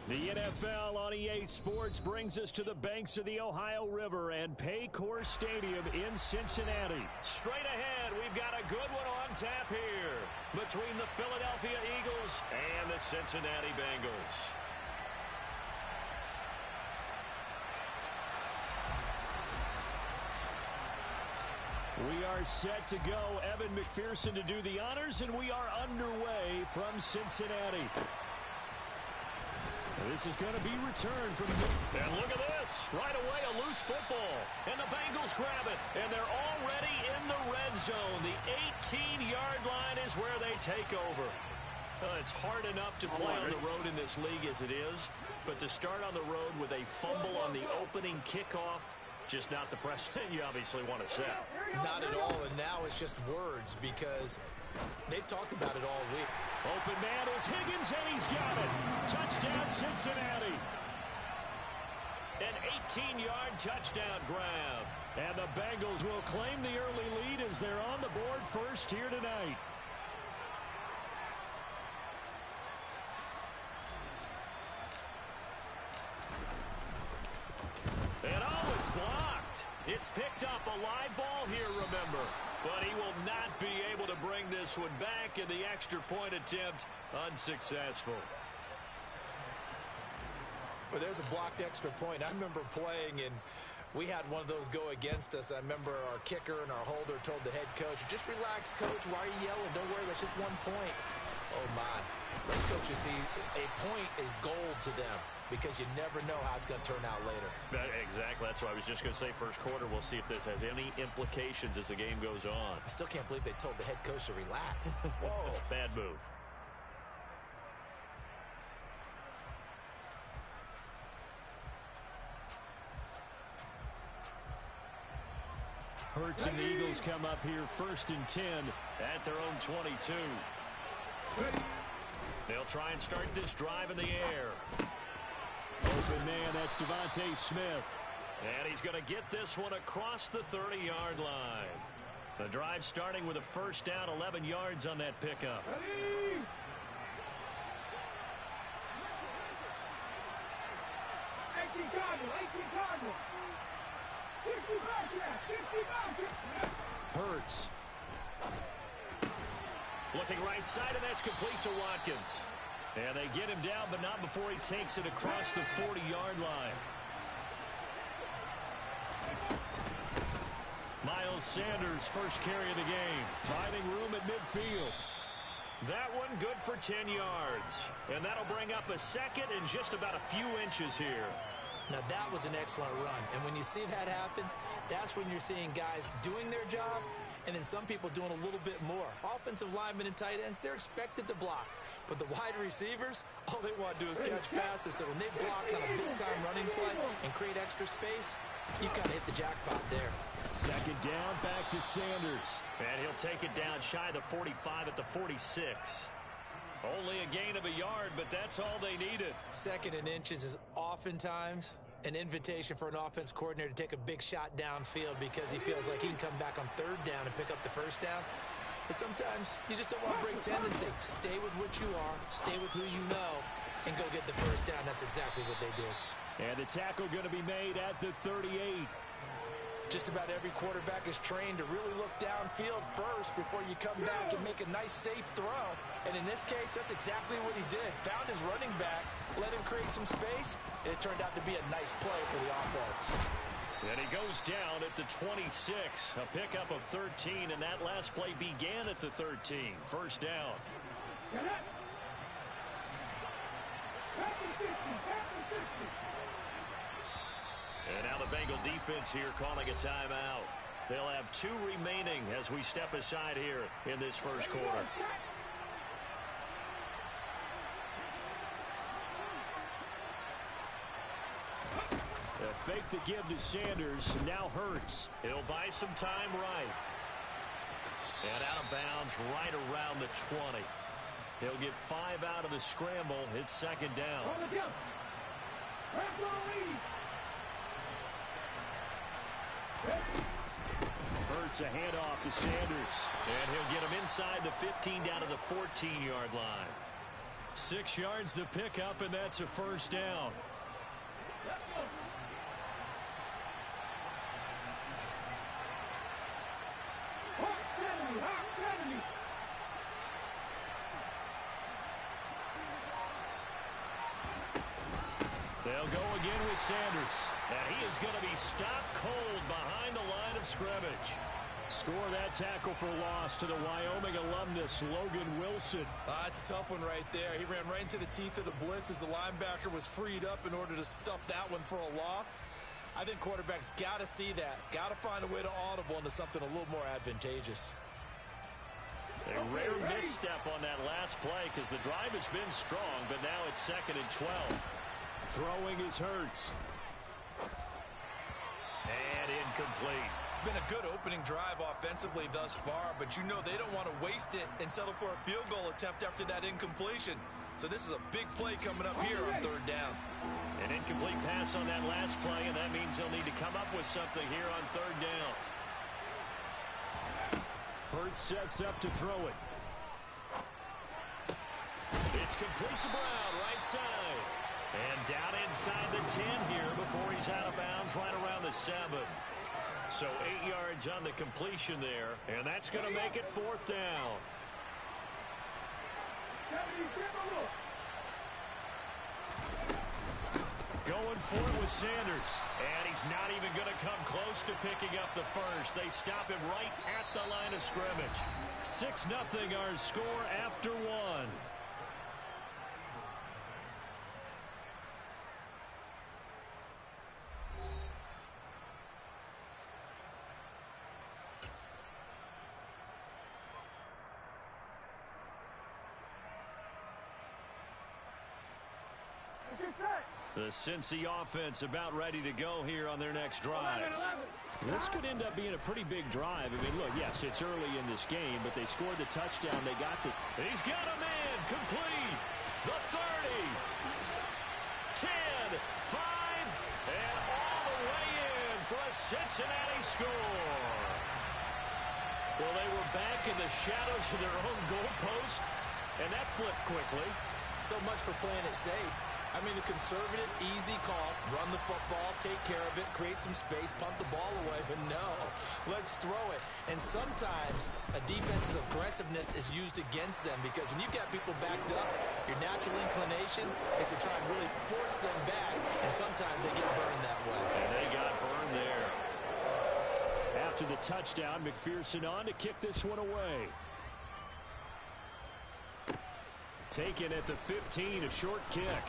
The NFL on EA Sports brings us to the banks of the Ohio River and Paycor Stadium in Cincinnati. Straight ahead, we've got a good one on tap here between the Philadelphia Eagles and the Cincinnati Bengals. We are set to go. Evan McPherson to do the honors, and we are underway from Cincinnati. This is going to be returned from... And look at this. Right away, a loose football. And the Bengals grab it. And they're already in the red zone. The 18-yard line is where they take over. It's hard enough to play on the road in this league as it is. But to start on the road with a fumble on the opening kickoff, just not the precedent you obviously want to set. Not at all, and now it's just words because they've talked about it all week. Open man is Higgins, and he's got it. Touchdown, Cincinnati. An 18-yard touchdown grab. And the Bengals will claim the early lead as they're on the board first here tonight. And oh, it's blocked. It's picked up, a live ball here, remember. But he will not be able to bring this one back, and the extra point attempt unsuccessful. Well, there's a blocked extra point. I remember playing, and we had one of those go against us. I remember our kicker and our holder told the head coach, just relax, coach. Why are you yelling? Don't worry, that's just 1 point. Oh, my. Those coaches see a point is gold to them because you never know how it's going to turn out later. Exactly. That's what I was just going to say. First quarter, we'll see if this has any implications as the game goes on. I still can't believe they told the head coach to relax. Whoa. Bad move. Hurts and the Eagles come up here 1st and 10 at their own 22. They'll try and start this drive in the air. Open man, that's Devontae Smith. And he's going to get this one across the 30-yard line. The drive starting with a first down, 11 yards on that pickup. Ready? 18 Cardinal. 60 back there. Hurts. Looking right side, and that's complete to Watkins. And they get him down, but not before he takes it across the 40-yard line. Miles Sanders, first carry of the game. Finding room at midfield. That one good for 10 yards. And that'll bring up a second and just about a few inches here. Now, that was an excellent run. And when you see that happen, that's when you're seeing guys doing their job and then some people doing a little bit more. Offensive linemen and tight ends, they're expected to block. But the wide receivers, all they want to do is catch passes. So when they block on a big-time running play and create extra space, you've got to hit the jackpot there. Second down, back to Sanders. And he'll take it down shy of the 45 at the 46. Only a gain of a yard, but that's all they needed. Second and inches is oftentimes an invitation for an offense coordinator to take a big shot downfield because he feels like he can come back on third down and pick up the first down. But sometimes you just don't want to break tendency. Stay with what you are, stay with who you know, and go get the first down. That's exactly what they did. And the tackle going to be made at the 38. Just about every quarterback is trained to really look downfield first before you come back and make a nice, safe throw. And in this case, that's exactly what he did. Found his running back, let him create some space, and it turned out to be a nice play for the offense. And he goes down at the 26, a pickup of 13, and that last play began at the 13. First down. And now the Bengal defense here calling a timeout. They'll have 2 remaining as we step aside here in this first quarter. A fake to give to Sanders. Now Hurts. He'll buy some time right. And out of bounds right around the 20. He'll get 5 out of the scramble. It's second down. Hurts a handoff to Sanders. And he'll get him inside the 15 down to the 14-yard line. 6 yards to pick up, and that's a first down. They'll go again with Sanders. And he is going to be stopped cold behind the line of scrimmage. Score that tackle for loss to the Wyoming alumnus, Logan Wilson. That's a tough one right there. He ran right into the teeth of the blitz as the linebacker was freed up in order to stuff that one for a loss. I think quarterbacks got to see that. Got to find a way to audible into something a little more advantageous. A rare misstep on that last play because the drive has been strong, but now it's 2nd and 12. Throwing is Hurts. And incomplete. It's been a good opening drive offensively thus far, but you know they don't want to waste it and settle for a field goal attempt after that incompletion. So this is a big play coming up here on 3rd down. An incomplete pass on that last play, and that means they'll need to come up with something here on 3rd down. Hurts sets up to throw it. It's complete to Brown, right side. And down inside the 10 here before he's out of bounds right around the 7. So 8 yards on the completion there, and that's going to make it 4th down. Going for it with Sanders, and he's not even going to come close to picking up the first. They stop him right at the line of scrimmage. 6-0 our score after 1. The Cincy offense about ready to go here on their next drive. This could end up being a pretty big drive. I mean, look, yes, it's early in this game, but they scored the touchdown. They got the... He's got a man complete. The 30. 10, 5, and all the way in for a Cincinnati score. Well, they were back in the shadows of their own goalpost, and that flipped quickly. So much for playing it safe. I mean, the conservative, easy call, run the football, take care of it, create some space, pump the ball away, but no, let's throw it. And sometimes a defense's aggressiveness is used against them because when you've got people backed up, your natural inclination is to try and really force them back, and sometimes they get burned that way. And they got burned there. After the touchdown, McPherson on to kick this one away. Taken at the 15, a short kick.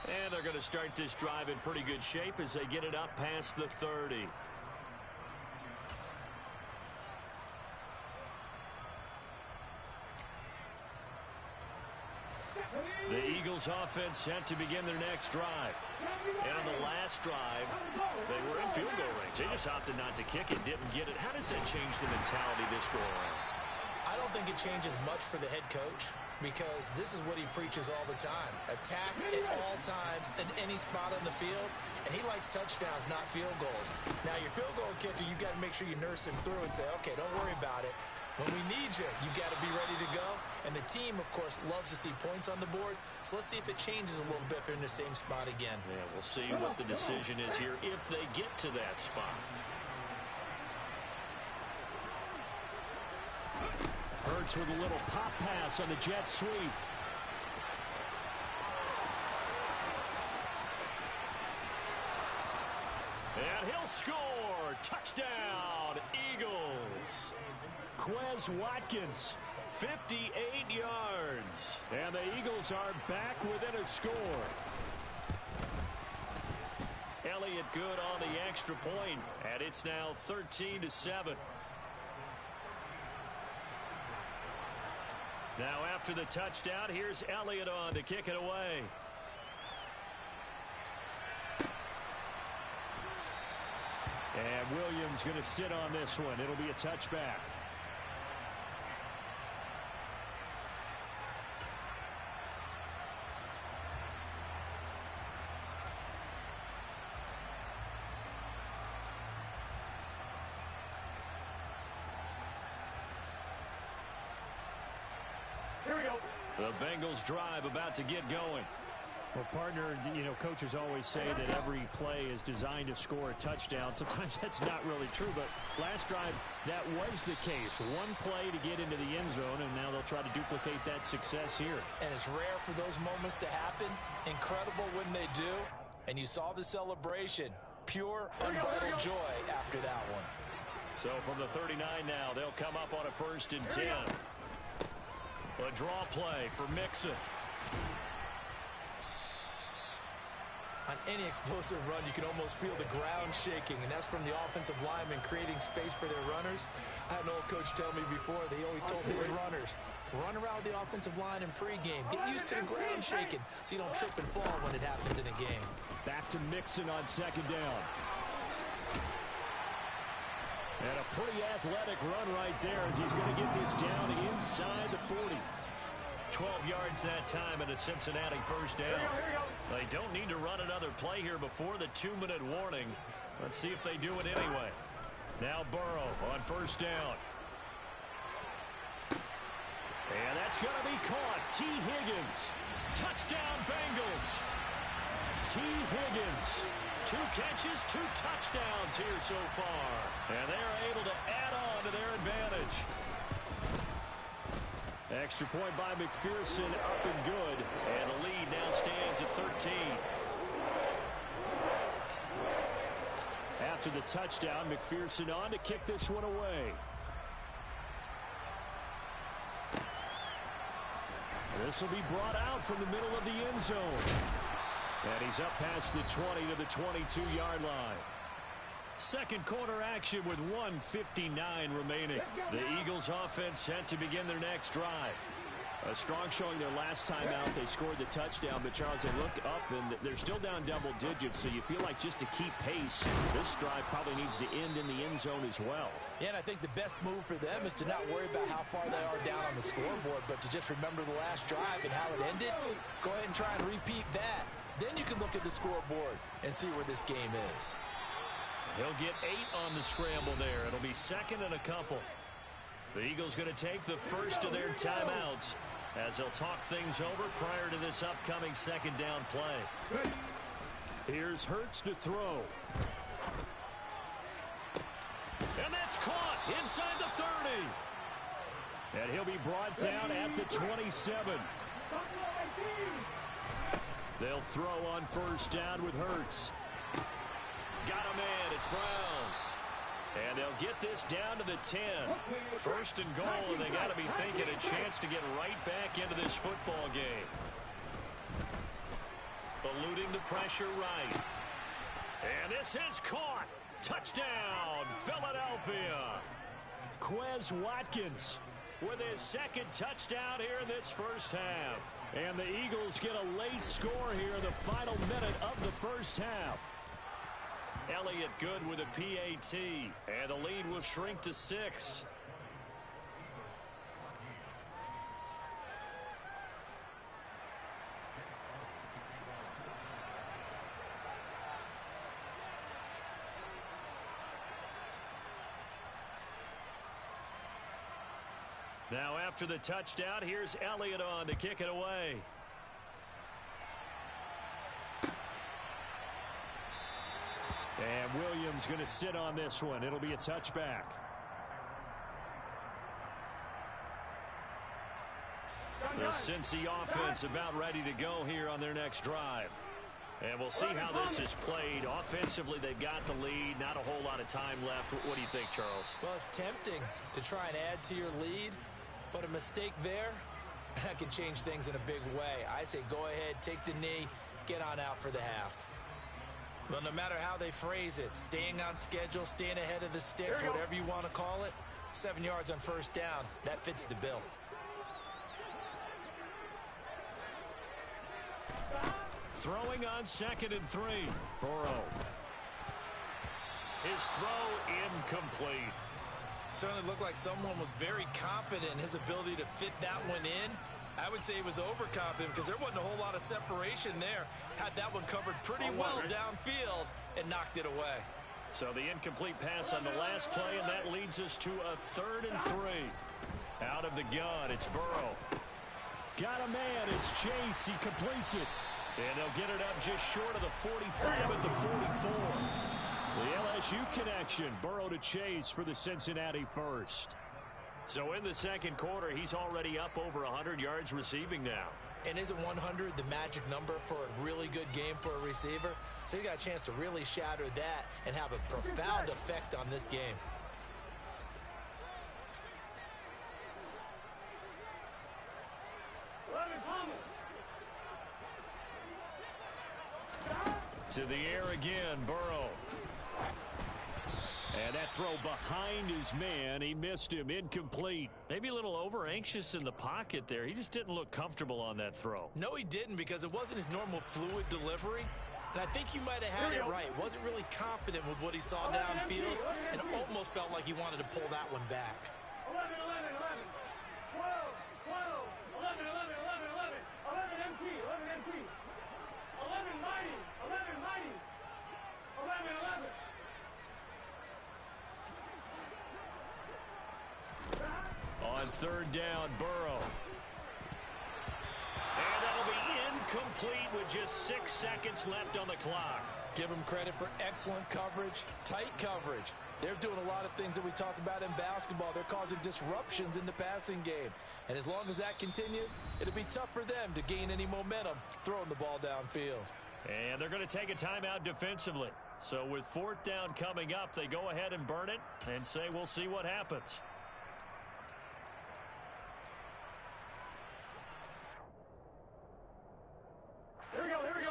And they're going to start this drive in pretty good shape as they get it up past the 30. The Eagles offense set to begin their next drive. And on the last drive, they were in field goal range. They just opted not to kick it, didn't get it. How does that change the mentality this go around? I don't think it changes much for the head coach because this is what he preaches all the time. Attack at all times in any spot on the field, and he likes touchdowns, not field goals. Now, your field goal kicker, you got to make sure you nurse him through and say, okay, don't worry about it. When we need you, you got to be ready to go. And the team, of course, loves to see points on the board. So let's see if it changes a little bit if they're in the same spot again. Yeah, we'll see what the decision is here if they get to that spot. Hurts with a little pop pass on the jet sweep. And he'll score. Touchdown, Eagles. Quez Watkins, 58 yards. and the Eagles are back within a score. Elliott good on the extra point, and it's now 13-7. Now after the touchdown, here's Elliott on to kick it away. And Williams going to sit on this one. It'll be a touchback. Here we go. The Bengals drive about to get going. Well, partner, coaches always say that every play is designed to score a touchdown. Sometimes that's not really true, but last drive, that was the case. One play to get into the end zone, and now they'll try to duplicate that success here. And it's rare for those moments to happen. Incredible when they do. And you saw the celebration. Pure, unbridled joy after that one. So from the 39 now, they'll come up on a 1st and 10. A draw play for Mixon. On any explosive run, you can almost feel the ground shaking, and that's from the offensive linemen creating space for their runners. I had an old coach tell me before, they always told his runners, run around the offensive line in pregame. Get used to the ground shaking so you don't trip and fall when it happens in a game. Back to Mixon on 2nd down. And a pretty athletic run right there as he's going to get this down inside the 40. 12 yards that time and a Cincinnati 1st down. They don't need to run another play here before the 2-minute warning. Let's see if they do it anyway. Now Burrow on 1st down. And that's going to be caught. T. Higgins. Touchdown Bengals. T. Higgins. 2 catches, 2 touchdowns here so far. And they're able to add on to their advantage. Extra point by McPherson, up and good. And the lead now stands at 13. After the touchdown, McPherson on to kick this one away. This will be brought out from the middle of the end zone. And he's up past the 20 to the 22-yard line. Second quarter action with 1:59 remaining. The Eagles offense set to begin their next drive. A strong showing their last time out. They scored the touchdown, but Charles, they look up and they're still down double digits, so you feel like just to keep pace, this drive probably needs to end in the end zone as well. Yeah, and I think the best move for them is to not worry about how far they are down on the scoreboard, but to just remember the last drive and how it ended. Go ahead and try and repeat that. Then you can look at the scoreboard and see where this game is. He'll get 8 on the scramble there. It'll be 2nd and a couple. The Eagles going to take the first of their timeouts as they'll talk things over prior to this upcoming 2nd down play. Here's Hurts to throw. And that's caught inside the 30. And he'll be brought down at the 27. They'll throw on 1st down with Hurts. Got him in. It's Brown. And they'll get this down to the 10. 1st and goal, and they got to be thinking a chance to get right back into this football game. Eluding the pressure right. And this is caught. Touchdown, Philadelphia. Quez Watkins with his 2nd touchdown here in this first half. And the Eagles get a late score here in the final minute of the first half. Elliott good with a PAT, and the lead will shrink to 6. Now after the touchdown, here's Elliott on to kick it away. And Williams going to sit on this one. It'll be a touchback. The Cincy offense about ready to go here on their next drive. And we'll see how this is played. Offensively, they've got the lead. Not a whole lot of time left. What do you think, Charles? Well, it's tempting to try and add to your lead, but a mistake there, that can change things in a big way. I say go ahead, take the knee, get on out for the half. Well, no matter how they phrase it, staying on schedule, staying ahead of the sticks, whatever you want to call it, 7 yards on 1st down, that fits the bill. Throwing on 2nd and 3. Burrow. His throw incomplete. Certainly looked like someone was very confident in his ability to fit that one in. I would say he was overconfident because there wasn't a whole lot of separation there. Had that one covered pretty well downfield and knocked it away. So the incomplete pass on the last play, and that leads us to a 3rd and 3. Out of the gun, it's Burrow. Got a man. It's Chase. He completes it. And they'll get it up just short of the 45 at the 44. The LSU connection. Burrow to Chase for the Cincinnati first. So in the second quarter, he's already up over 100 yards receiving now. And isn't 100 the magic number for a really good game for a receiver? So he got a chance to really shatter that and have a profound effect on this game. To the air again, Burrow. And that throw behind his man. He missed him. Incomplete. Maybe a little over-anxious in the pocket there. He just didn't look comfortable on that throw. No, he didn't, because it wasn't his normal fluid delivery. And I think you might have had it right. Wasn't really confident with what he saw downfield and almost felt like he wanted to pull that one back. 11, 11, 11. 12, 12. 11, 11, 11, 11. 11 MT, 11 MT. 11 mighty, 11 mighty. 11, 11. On third down, Burrow. And that'll be incomplete with just 6 seconds left on the clock. Give them credit for excellent coverage, tight coverage. They're doing a lot of things that we talk about in basketball. They're causing disruptions in the passing game. And as long as that continues, it'll be tough for them to gain any momentum throwing the ball downfield. And they're going to take a timeout defensively. So with fourth down coming up, they go ahead and burn it and say we'll see what happens.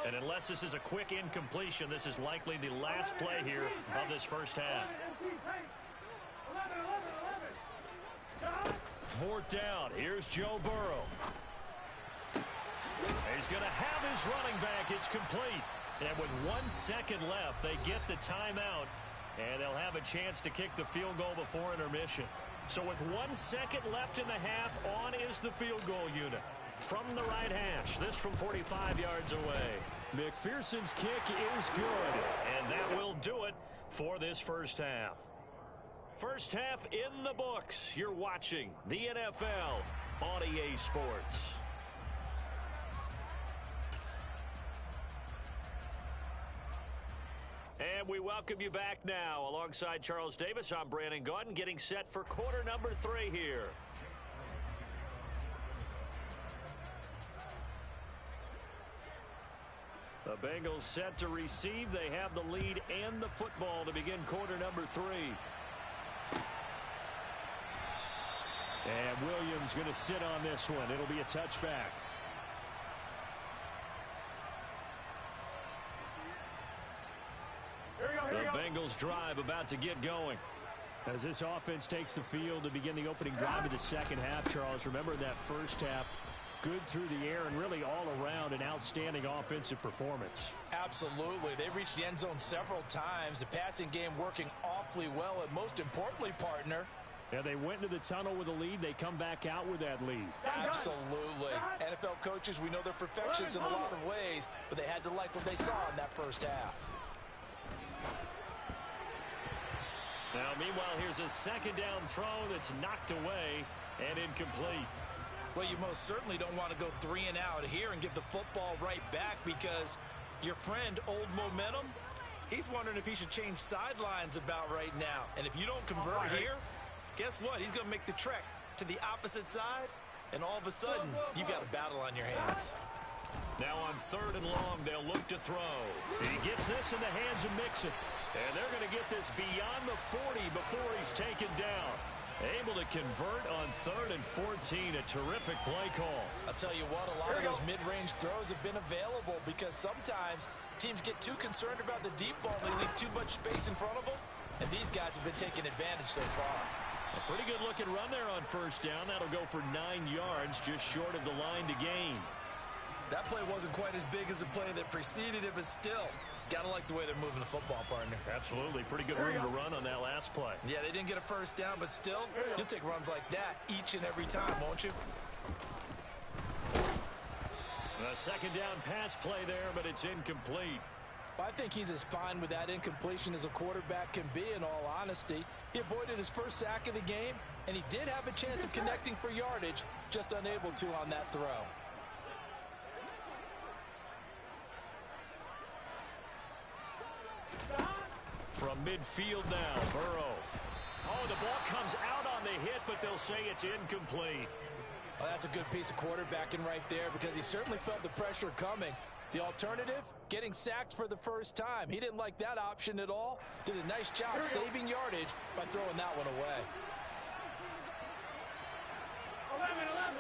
And unless this is a quick incompletion, this is likely the last play here of this first half. Fourth down. Here's Joe Burrow. He's going to have his running back. It's complete. And with 1 second left, they get the timeout. And they'll have a chance to kick the field goal before intermission. So with 1 second left in the half, on is the field goal unit. From the right hash, this from 45 yards away. McPherson's kick is good, and that will do it for this first half. First half in the books. You're watching the NFL on EA Sports. And we welcome you back now. Alongside Charles Davis, I'm Brandon Gaudin, getting set for quarter number 3 here. The Bengals set to receive. They have the lead and the football to begin quarter number 3. And Williams going to sit on this one. It'll be a touchback. The Bengals drive about to get going. As this offense takes the field to begin the opening drive of the second half, Charles, remember that first half, good through the air and really all around an outstanding offensive performance. Absolutely. They reached the end zone several times. The passing game working awfully well. And most importantly, partner, yeah, they went into the tunnel with a lead. They come back out with that lead. Absolutely. NFL coaches, we know they're perfectionists in a lot of ways, but they had to like what they saw in that first half. Now, meanwhile, here's a second down throw that's knocked away and incomplete. Well, you most certainly don't want to go 3 and out here and give the football right back, because your friend, Old Momentum, he's wondering if he should change sidelines about right now. And if you don't convert here, guess what? He's going to make the trek to the opposite side, and all of a sudden, you've got a battle on your hands. Now on third and long, they'll look to throw. He gets this in the hands of Mixon. And they're going to get this beyond the 40 before he's taken down. Able to convert on third and 14. A terrific play call. I'll tell you what, a lot of those mid-range throws have been available, because sometimes teams get too concerned about the deep ball. They leave too much space in front of them. And these guys have been taking advantage so far. A pretty good looking run there on first down. That'll go for 9 yards, just short of the line to gain. That play wasn't quite as big as the play that preceded it, but still, gotta like the way they're moving the football, partner. Absolutely. Pretty good room to run on that last play. Yeah, they didn't get a first down, but still, you'll take runs like that each and every time, won't you? A second down pass play there, but it's incomplete. I think he's as fine with that incompletion as a quarterback can be, in all honesty. He avoided his first sack of the game, and he did have a chance of connecting for yardage, just unable to on that throw. From midfield now, Burrow. Oh, the ball comes out on the hit, but they'll say it's incomplete. Well, that's a good piece of quarterbacking right there because he certainly felt the pressure coming. The alternative, getting sacked for the first time. He didn't like that option at all. Did a nice job saving yardage by throwing that one away. 11, 11.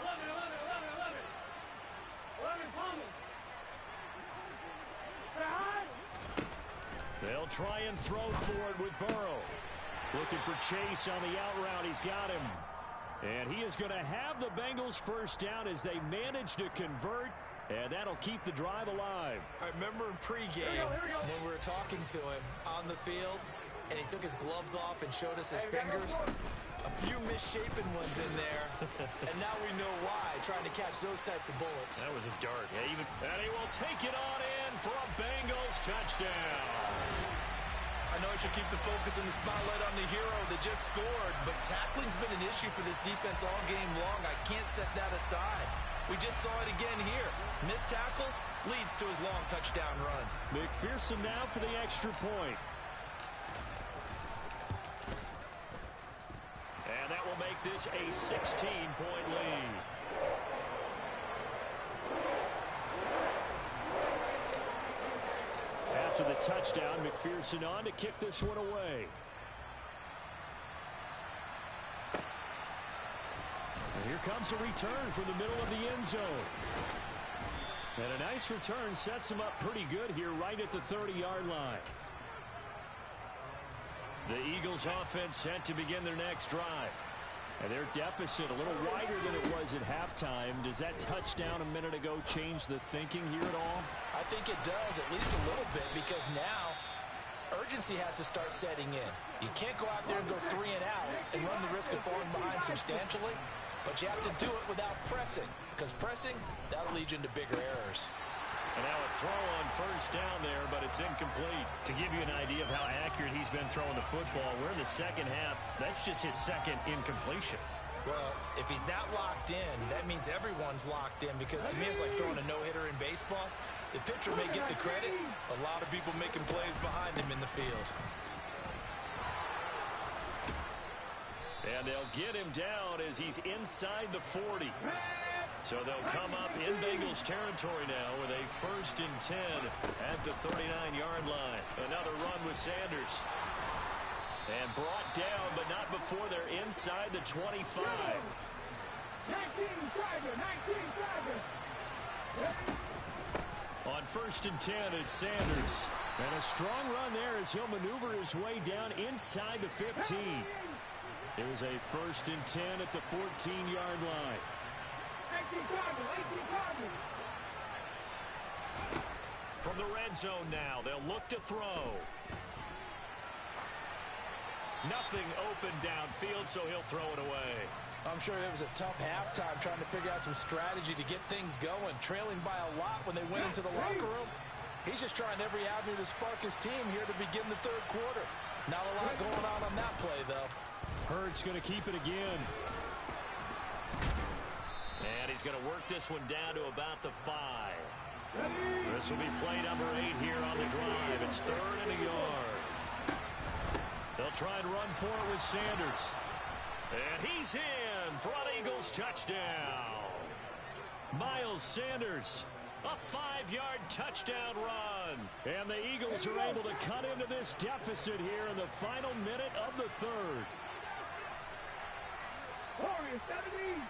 11, 11, 11, 11. 11, Palmer. Behind. They'll try and throw forward with Burrow. Looking for Chase on the out route. He's got him. And he is going to have the Bengals first down as they manage to convert. And that'll keep the drive alive. I remember in pregame when we were talking to him on the field, and he took his gloves off and showed us his fingers. A few misshapen ones in there, and now we know why, trying to catch those types of bullets. That was a dart. Yeah, and he will take it on in for a Bengals touchdown. I know I should keep the focus and the spotlight on the hero that just scored, but tackling's been an issue for this defense all game long. I can't set that aside. We just saw it again here. Missed tackles leads to his long touchdown run. McPherson now for the extra point. And that will make this a 16-point lead. After the touchdown, McPherson on to kick this one away. And here comes a return from the middle of the end zone. And a nice return sets him up pretty good here right at the 30-yard line. The Eagles offense set to begin their next drive. And their deficit a little wider than it was at halftime. Does that touchdown a minute ago change the thinking here at all? I think it does, at least a little bit, because now urgency has to start setting in. You can't go out there and go 3 and out and run the risk of falling behind substantially, but you have to do it without pressing, because pressing, that'll lead you into bigger errors. And now a throw on first down there, but it's incomplete. To give you an idea of how accurate he's been throwing the football, we're in the second half. That's just his second incompletion. Well, if he's not locked in, that means everyone's locked in, because to me it's like throwing a no-hitter in baseball. The pitcher may get the credit, a lot of people making plays behind him in the field. And they'll get him down as he's inside the 40. So they'll come up in Bengals territory now with a 1st and 10 at the 39-yard line. Another run with Sanders. And brought down, but not before they're inside the 25. 19 Tiger, 19 Tiger. On 1st and 10, it's Sanders. And a strong run there as he'll maneuver his way down inside the 15. It was a 1st and 10 at the 14-yard line. 18 Cardinals, 18 Cardinals. From the red zone now, they'll look to throw. Nothing open downfield, so he'll throw it away. I'm sure it was a tough halftime trying to figure out some strategy to get things going. Trailing by a lot when they went into the locker room. He's just trying every avenue to spark his team here to begin the 3rd quarter. Not a lot going on that play, though. Hurts going to keep it again. And he's going to work this one down to about the 5. This will be play number 8 here on the drive. It's 3rd and a yard. They'll try and run for it with Sanders. And he's in for an Eagles touchdown. Miles Sanders, a 5-yard touchdown run. And the Eagles are able to cut into this deficit here in the final minute of the 3rd. Warriors, 17.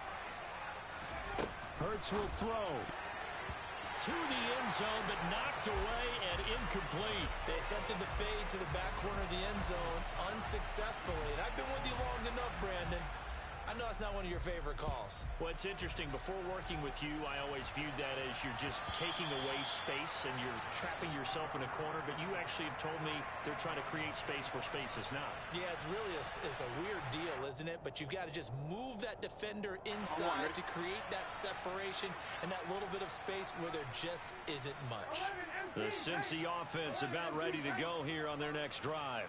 Hurts will throw to the end zone, but knocked away and incomplete. They attempted the fade to the back corner of the end zone unsuccessfully. And I've been with you long enough, Brandon. I know it's not one of your favorite calls. Well, it's interesting. Before working with you, I always viewed that as you're just taking away space and you're trapping yourself in a corner. But you actually have told me they're trying to create space where space is not. Yeah, it's really it's a weird deal, isn't it? But you've got to just move that defender inside to create that separation and that little bit of space where there just isn't much. The Cincy offense about ready to go here on their next drive.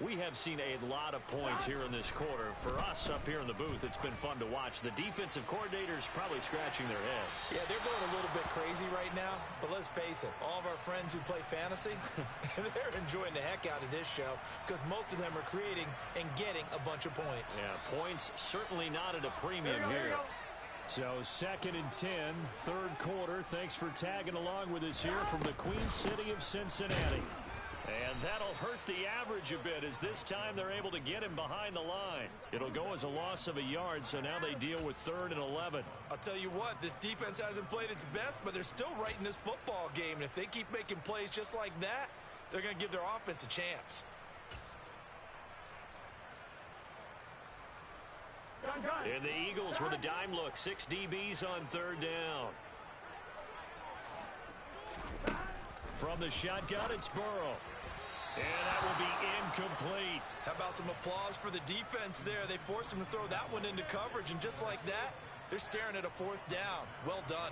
We have seen a lot of points here in this quarter. For us up here in the booth, it's been fun to watch. The defensive coordinators probably scratching their heads. Yeah, they're going a little bit crazy right now, but let's face it, all of our friends who play fantasy, they're enjoying the heck out of this show because most of them are creating and getting a bunch of points. Yeah, points certainly not at a premium here. So 2nd and 10, third quarter. Thanks for tagging along with us here from the Queen City of Cincinnati. And that'll hurt the average a bit as this time they're able to get him behind the line. It'll go as a loss of a yard, so now they deal with 3rd and 11. I'll tell you what, this defense hasn't played its best, but they're still right in this football game. And if they keep making plays just like that, they're going to give their offense a chance. And the Eagles with a dime look. 6 DBs on 3rd down. From the shotgun, it's Burrow. And that will be incomplete. How about some applause for the defense there? They forced him to throw that one into coverage, and just like that, they're staring at a 4th down. Well done.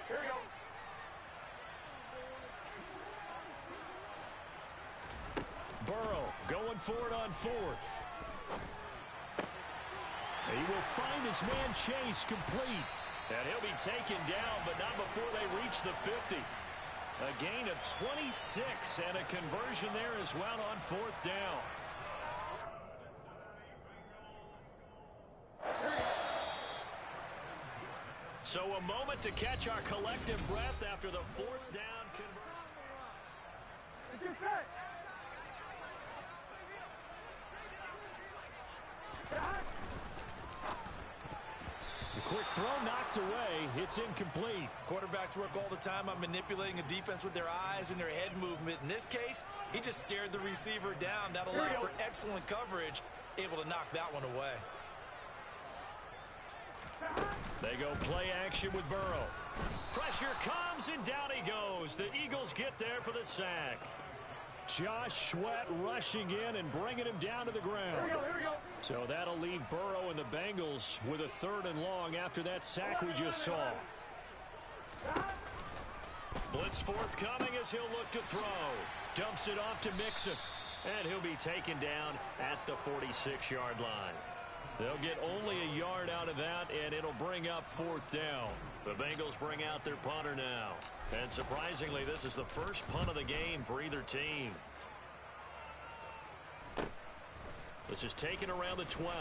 Here we go. Burrow going for it on 4th. He will find his man Chase complete. And he'll be taken down, but not before they reach the 50. A gain of 26 and a conversion there as well on 4th down. So a moment to catch our collective breath after the 4th down conversion. It's your set. The quick throw knocked away. It's incomplete. Quarterbacks work all the time on manipulating a defense with their eyes and their head movement. In this case, he just stared the receiver down. That allowed for excellent coverage, able to knock that one away. They go play action with Burrow. Pressure comes, and down he goes. The Eagles get there for the sack. Josh Sweat rushing in and bringing him down to the ground. Here we go. So that'll leave Burrow and the Bengals with a 3rd and long after that sack we just saw. Blitz forthcoming as he'll look to throw. Dumps it off to Mixon. And he'll be taken down at the 46-yard line. They'll get only a yard out of that, and it'll bring up 4th down. The Bengals bring out their punter now. And surprisingly, this is the first punt of the game for either team. This is taken around the 12.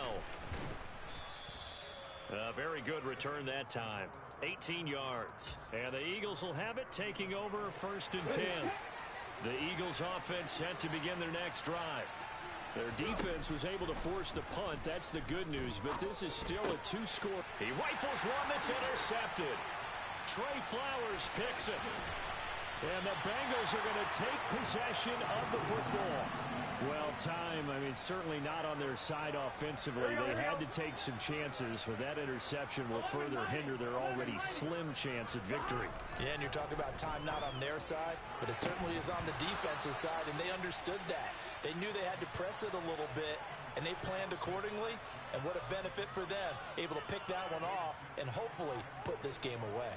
A very good return that time. 18 yards. And the Eagles will have it, taking over 1st and 10. The Eagles offense set to begin their next drive. Their defense was able to force the punt. That's the good news, but this is still a 2-score. He rifles one that's intercepted. Trey Flowers picks it. And the Bengals are going to take possession of the football. Well, time, certainly not on their side offensively. They had to take some chances, but that interception will further hinder their already slim chance at victory. Yeah, and you're talking about time not on their side, but it certainly is on the defensive side, and they understood that. They knew they had to press it a little bit, and they planned accordingly, and what a benefit for them, able to pick that one off and hopefully put this game away.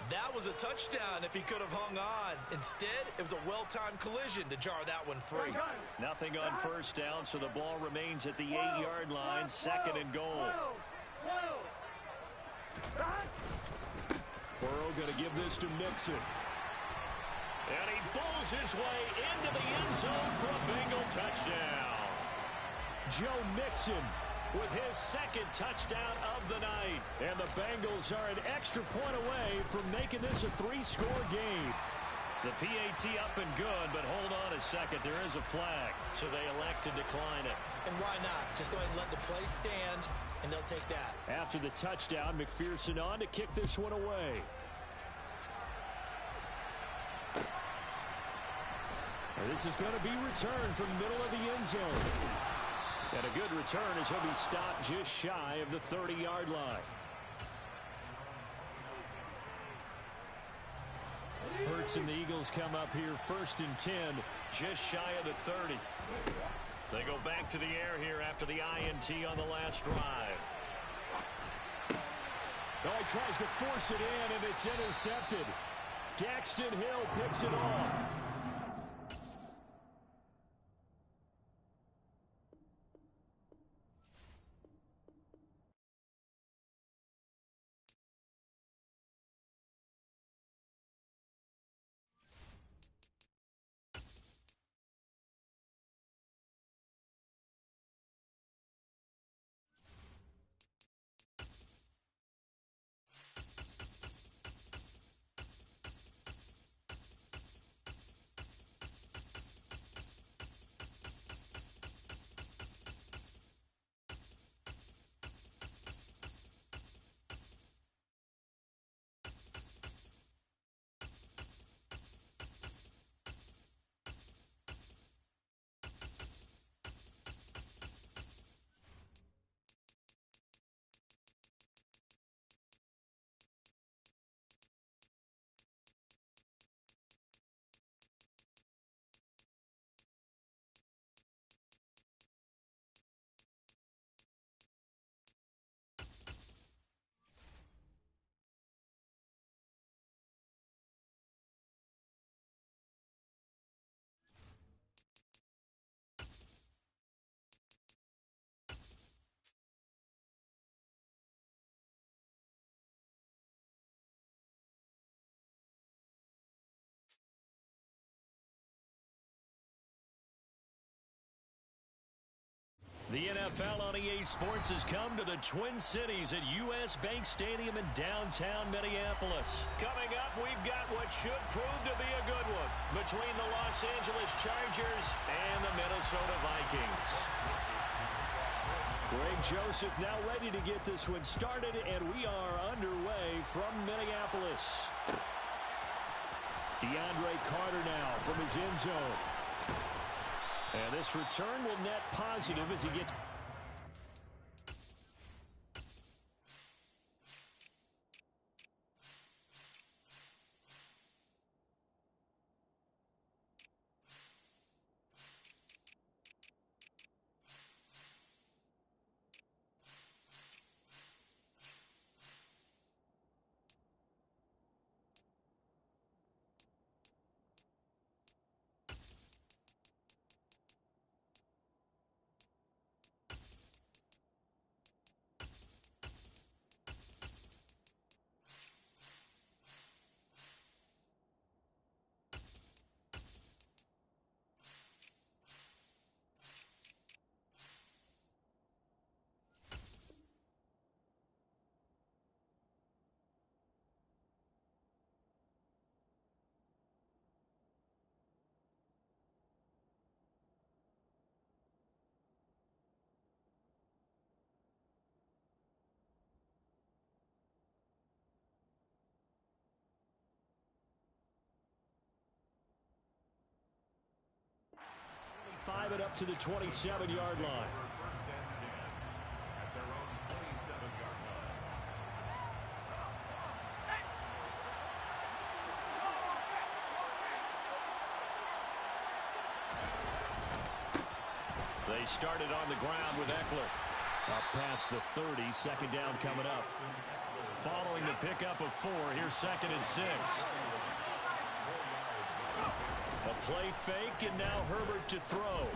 That was a touchdown if he could have hung on. Instead, it was a well-timed collision to jar that one free. Nothing on 1st down, so the ball remains at the 8-yard line, 2nd and goal. Burrow going to give this to Mixon. And he bulls his way into the end zone for a Bengal touchdown. Joe Mixon with his 2nd touchdown of the night. And the Bengals are an extra point away from making this a 3-score game. The PAT up and good, but hold on a second. There is a flag, so they elect to decline it. And why not? Just go ahead and let the play stand, and they'll take that. After the touchdown, McPherson on to kick this one away. And this is going to be returned from the middle of the end zone. And a good return as he'll be stopped just shy of the 30-yard line. Hurts and the Eagles come up here 1st and 10, just shy of the 30. They go back to the air here after the INT on the last drive. Oh, he tries to force it in, and it's intercepted. Daxton Hill picks it off. The NFL on EA Sports has come to the Twin Cities at U.S. Bank Stadium in downtown Minneapolis. Coming up, we've got what should prove to be a good one between the Los Angeles Chargers and the Minnesota Vikings. Greg Joseph now ready to get this one started, and we are underway from Minneapolis. DeAndre Carter now from his end zone. And this return will net positive as he gets... Five it up to the 27-yard line. They started on the ground with Eckler. Up past the 30, second down coming up. Following the pickup of 4, here's 2nd and 6. A play fake, and now Herbert to throw.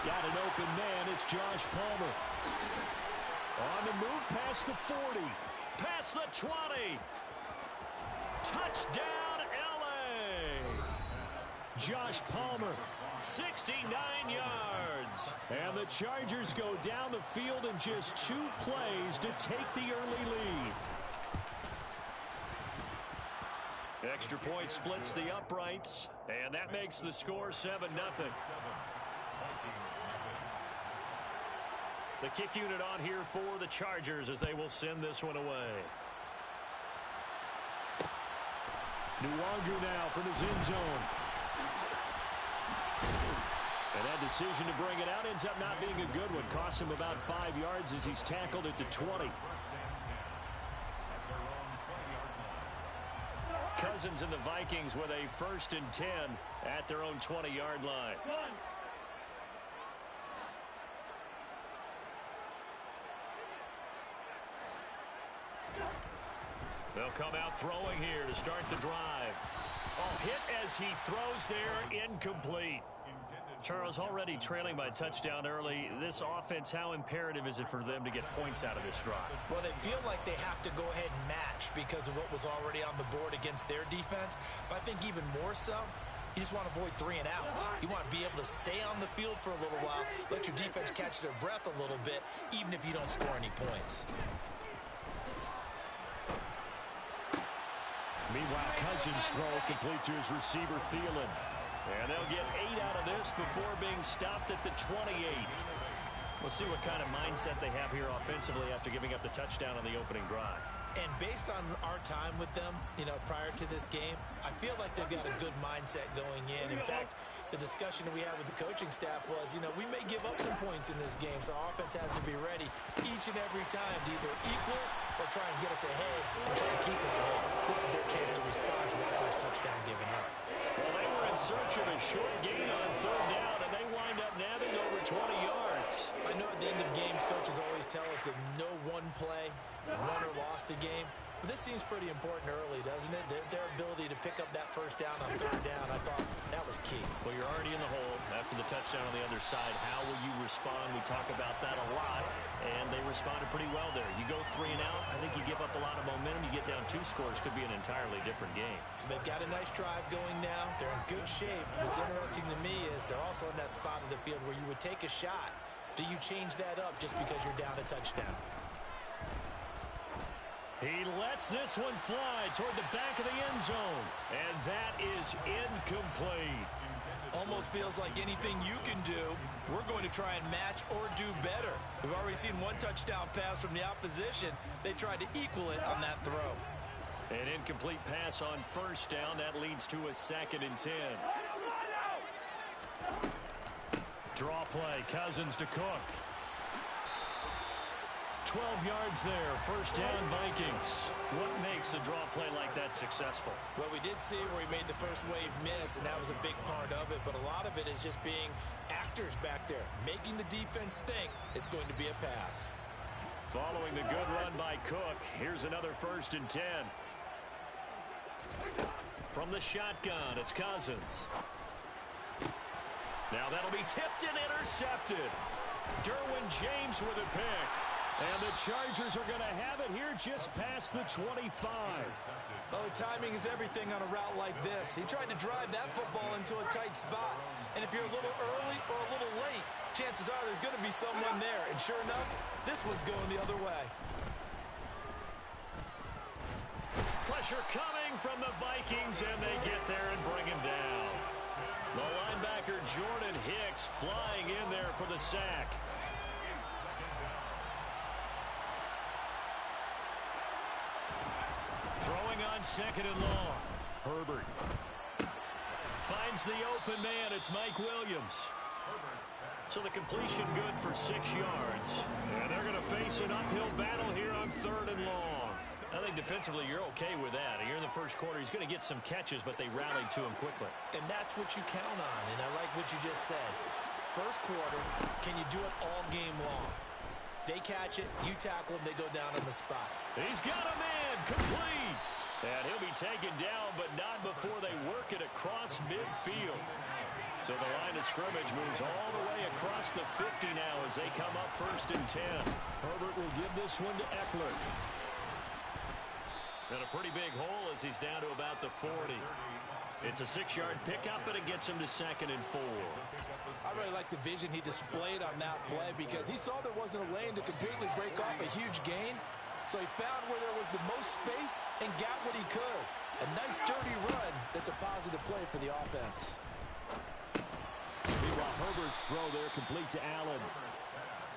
Got an open man. It's Josh Palmer. On the move past the 40. Past the 20. Touchdown, L.A. Josh Palmer, 69 yards. And the Chargers go down the field in just 2 plays to take the early lead. Extra point splits the uprights, and that makes the score 7-0. The kick unit on here for the Chargers as they will send this one away. Nwangu now from his end zone. And that decision to bring it out ends up not being a good one. Costs him about 5 yards as he's tackled at the 20. Cousins and the Vikings with a 1st and 10 at their own 20-yard line. They'll come out throwing here to start the drive. Oh, hit as he throws there, incomplete. Charles, already trailing by a touchdown early. This offense, how imperative is it for them to get points out of this drive? Well, they feel like they have to go ahead and match because of what was already on the board against their defense. But I think even more so, you just want to avoid 3 and outs. You want to be able to stay on the field for a little while, let your defense catch their breath a little bit, even if you don't score any points. Meanwhile, Cousins' throw complete to his receiver, Thielen. And they'll get 8 out of this before being stopped at the 28. We'll see what kind of mindset they have here offensively after giving up the touchdown on the opening drive. And based on our time with them, prior to this game, I feel like they've got a good mindset going in. In fact, the discussion that we had with the coaching staff was, we may give up some points in this game, so our offense has to be ready each and every time to either equal or try and get us ahead and try and keep us ahead. This is their chance to respond to that first touchdown given up. Well, they were in search of a short gain on 3rd down, and they wind up nabbing over 20 yards. I know at the end of games, coaches always tell us that no one play, won or lost a game. But this seems pretty important early, doesn't it? Their ability to pick up that first down on 3rd down, I thought that was key. Well, you're already in the hole after the touchdown on the other side. How will you respond? We talk about that a lot, and they responded pretty well there. You go 3 and out, I think you give up a lot of momentum. You get down 2 scores, could be an entirely different game. So they've got a nice drive going now. They're in good shape. What's interesting to me is they're also in that spot of the field where you would take a shot to do you change that up just because you're down a touchdown? He lets this one fly toward the back of the end zone. And that is incomplete. Almost feels like anything you can do, we're going to try and match or do better. We've already seen one touchdown pass from the opposition. They tried to equal it on that throw. An incomplete pass on first down. That leads to a 2nd and 10. Draw play. Cousins to Cook. 12 yards there. First down, Vikings. What makes a draw play like that successful? Well, we did see where he made the first wave miss, and that was a big part of it. But a lot of it is just being actors back there, making the defense think it's going to be a pass. Following the good run by Cook, here's another 1st and 10. From the shotgun, it's Cousins. Now that'll be tipped and intercepted. Derwin James with a pick. And the Chargers are going to have it here just past the 25. Well, the timing is everything on a route like this. He tried to drive that football into a tight spot. And if you're a little early or a little late, chances are there's going to be someone there. And sure enough, this one's going the other way. Pressure coming from the Vikings, and they get there and bring him down. The linebacker Jordan Hicks flying in there for the sack. Throwing on 2nd and long. Herbert finds the open man. It's Mike Williams. So the completion good for 6 yards. And they're going to face an uphill battle here on 3rd and long. I think defensively you're okay with that. Here in the first quarter, he's going to get some catches, but they rallied to him quickly. And that's what you count on, and I like what you just said. First quarter, can you do it all game long? They catch it, you tackle them, they go down on the spot. He's got a man, complete. And he'll be taken down, but not before they work it across midfield. So the line of scrimmage moves all the way across the 50 now as they come up 1st and 10. Herbert will give this one to Eckler. And a pretty big hole as he's down to about the 40. It's a 6-yard pickup, and it gets him to 2nd and 4. I really like the vision he displayed on that play because he saw there wasn't a lane to completely break off a huge gain. So he found where there was the most space and got what he could. A nice dirty run that's a positive play for the offense. Meanwhile, Herbert's throw there complete to Allen.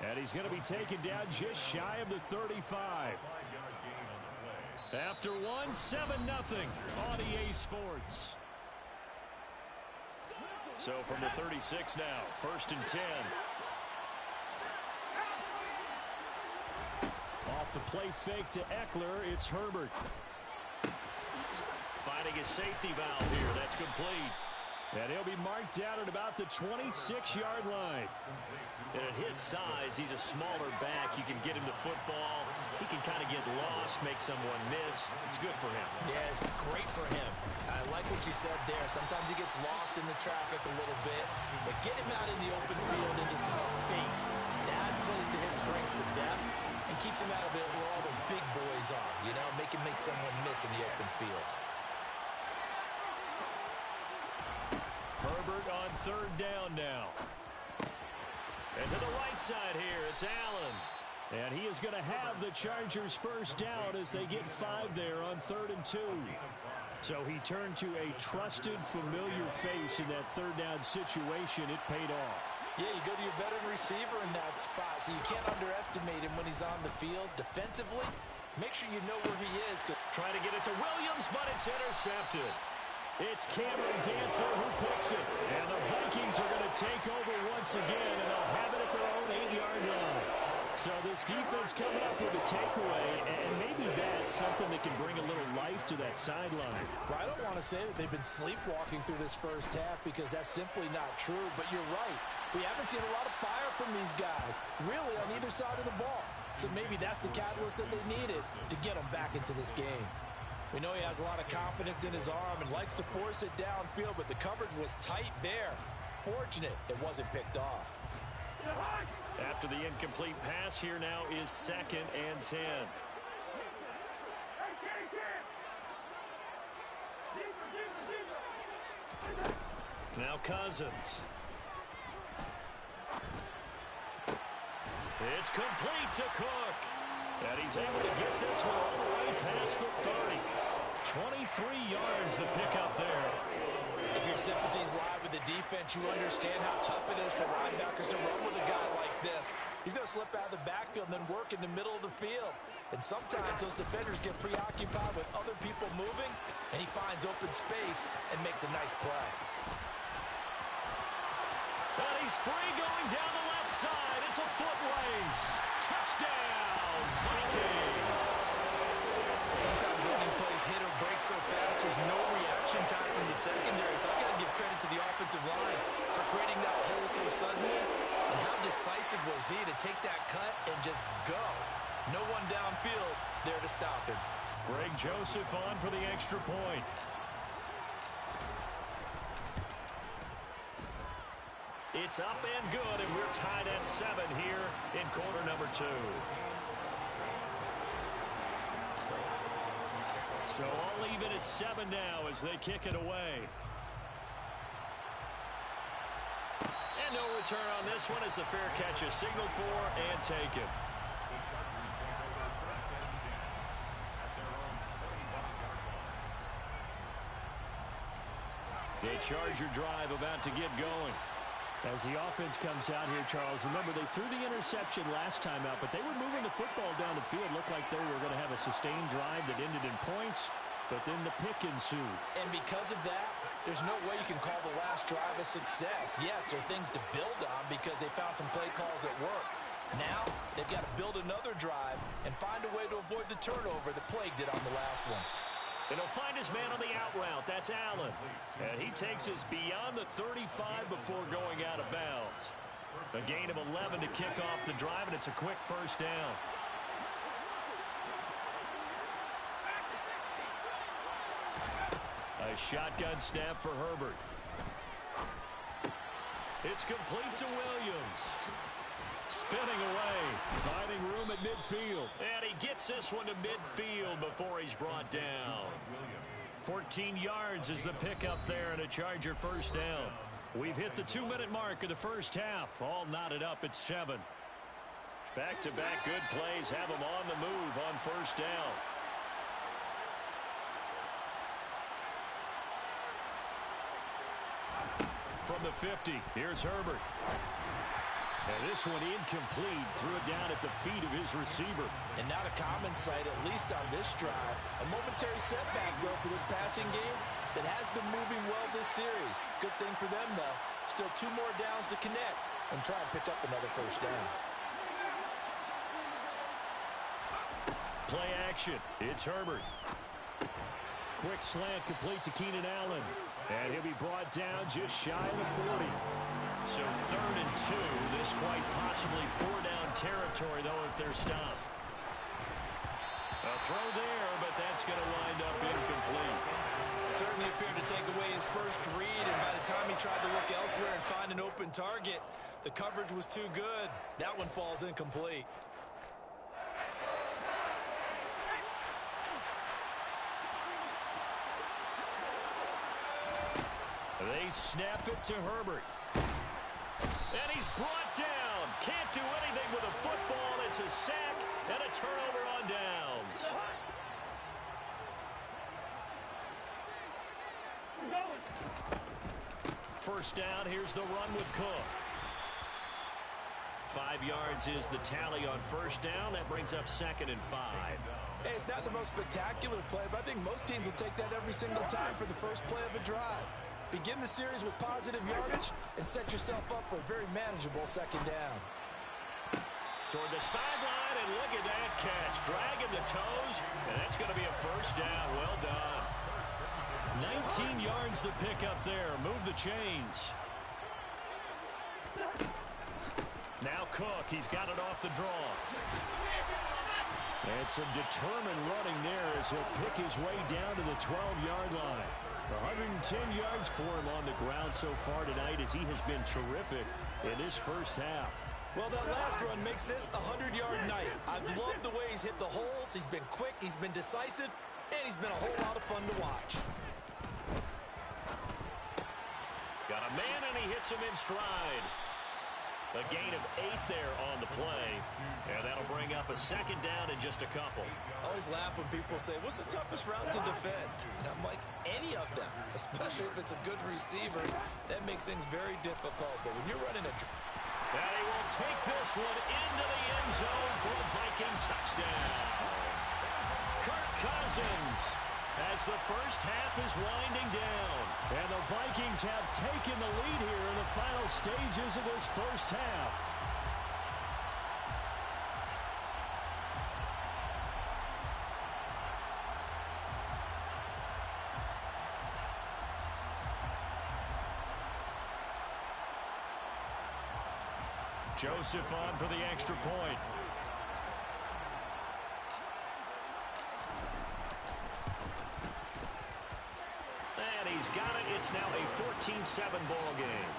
And he's going to be taken down just shy of the 35. After one, 7-0 on EA Sports. So from the 36 now, 1st and 10. Off the play fake to Eckler, it's Herbert. Finding his safety valve here, that's complete. And he'll be marked down at about the 26-yard line. And at his size, he's a smaller back. You can get him to football. He can kind of get lost, make someone miss. It's good for him. Yeah, it's great for him. I like what you said there. Sometimes he gets lost in the traffic a little bit. But get him out in the open field into some space. That plays to his strengths the best and keeps him out of it where all the big boys are. You know, make him make someone miss in the open field. Herbert on 3rd down now. And to the right side here, it's Allen. And he is going to have the Chargers first down as they get 5 there on 3rd and 2. So he turned to a trusted, familiar face in that 3rd down situation. It paid off. Yeah, you go to your veteran receiver in that spot, so you can't underestimate him when he's on the field. Defensively, make sure you know where he is. Trying to get it to Williams, but it's intercepted. It's Cameron Dantzler who picks it. And the Vikings are going to take over once again, and they'll have it at their own 8-yard line. So this defense coming up with a takeaway, and maybe that's something that can bring a little life to that sideline. Well, I don't want to say that they've been sleepwalking through this first half because that's simply not true, but you're right. We haven't seen a lot of fire from these guys, really, on either side of the ball. So maybe that's the catalyst that they needed to get them back into this game. We know he has a lot of confidence in his arm and likes to force it downfield, but the coverage was tight there. Fortunate it wasn't picked off. After the incomplete pass, here now is 2nd and 10. Now Cousins. It's complete to Cook. And he's able to get this one all the way past the 30. 23 yards the pickup there. If your sympathies lie with the defense, you understand how tough it is for linebackers to run with a guy like this. He's going to slip out of the backfield and then work in the middle of the field. And sometimes those defenders get preoccupied with other people moving, and he finds open space and makes a nice play. And he's free going down the left side. It's a foot race. Touchdown, Vikings. Sometimes running plays hit or break so fast, there's no reaction time from the secondary. So I've got to give credit to the offensive line for creating that hole so suddenly. And how decisive was he to take that cut and just go? No one downfield there to stop him. Greg Joseph on for the extra point. It's up and good, and we're tied at 7 here in quarter number 2. So all even at 7 now as they kick it away. And no return on this one as the fair catch is signaled for and taken. The Charger drive about to get going. As the offense comes out here, Charles, remember they threw the interception last time out, but they were moving the football down the field. Looked like they were going to have a sustained drive that ended in points, but then the pick ensued. And because of that, there's no way you can call the last drive a success. Yes, there are things to build on because they found some play calls at work. Now, they've got to build another drive and find a way to avoid the turnover that plagued it on the last one. And he'll find his man on the out route. That's Allen. And he takes us beyond the 35 before going out of bounds. A gain of 11 to kick off the drive, and it's a quick first down. A shotgun snap for Herbert. It's complete to Williams. Spinning away, finding room at midfield. And he gets this one to midfield before he's brought down. 14 yards is the pickup there and a Charger first down. We've hit the 2-minute mark of the first half. All knotted up at 7. Back-to-back good plays have them on the move on first down. From the 50, here's Herbert. And this one incomplete. Threw it down at the feet of his receiver. And not a common sight, at least on this drive. A momentary setback, though, for this passing game that has been moving well this series. Good thing for them, though. Still 2 more downs to connect and try and pick up another first down. Play action. It's Herbert. Quick slant complete to Keenan Allen. And he'll be brought down just shy of the 40. So 3rd and 2. This quite possibly 4-down territory, though, if they're stopped. A throw there, but that's going to wind up incomplete. Certainly appeared to take away his first read, and by the time he tried to look elsewhere and find an open target, the coverage was too good. That one falls incomplete. They snap it to Herbert. And he's brought down. Can't do anything with a football. It's a sack and a turnover on downs. First down, here's the run with Cook. 5 yards is the tally on first down. That brings up 2nd and 5. Hey, it's not the most spectacular play, but I think most teams will take that every single time for the first play of a drive. Begin the series with positive yardage and set yourself up for a very manageable 2nd down. Toward the sideline, and look at that catch. Dragging the toes, and that's going to be a first down. Well done. 19 yards the pickup there. Move the chains. Now Cook, he's got it off the draw. And some determined running there as he'll pick his way down to the 12-yard line. 110 yards for him on the ground so far tonight as he has been terrific in this first half. Well, that last run makes this a 100-yard night. I've loved the way he's hit the holes. He's been quick, he's been decisive, and he's been a whole lot of fun to watch. Got a man, and he hits him in stride. A gain of 8 there on the play, and that'll bring up a second down in just a couple. I always laugh when people say, what's the toughest route to defend? And I'm like, any of them, especially if it's a good receiver. That makes things very difficult. But when you're running a... And he will take this one into the end zone for a Viking touchdown. Kirk Cousins, as the first half is winding down. And the Vikings have taken the lead here in the final stages of this first half. Joseph on for the extra point. And he's got it. It's now a 14-7 ball game.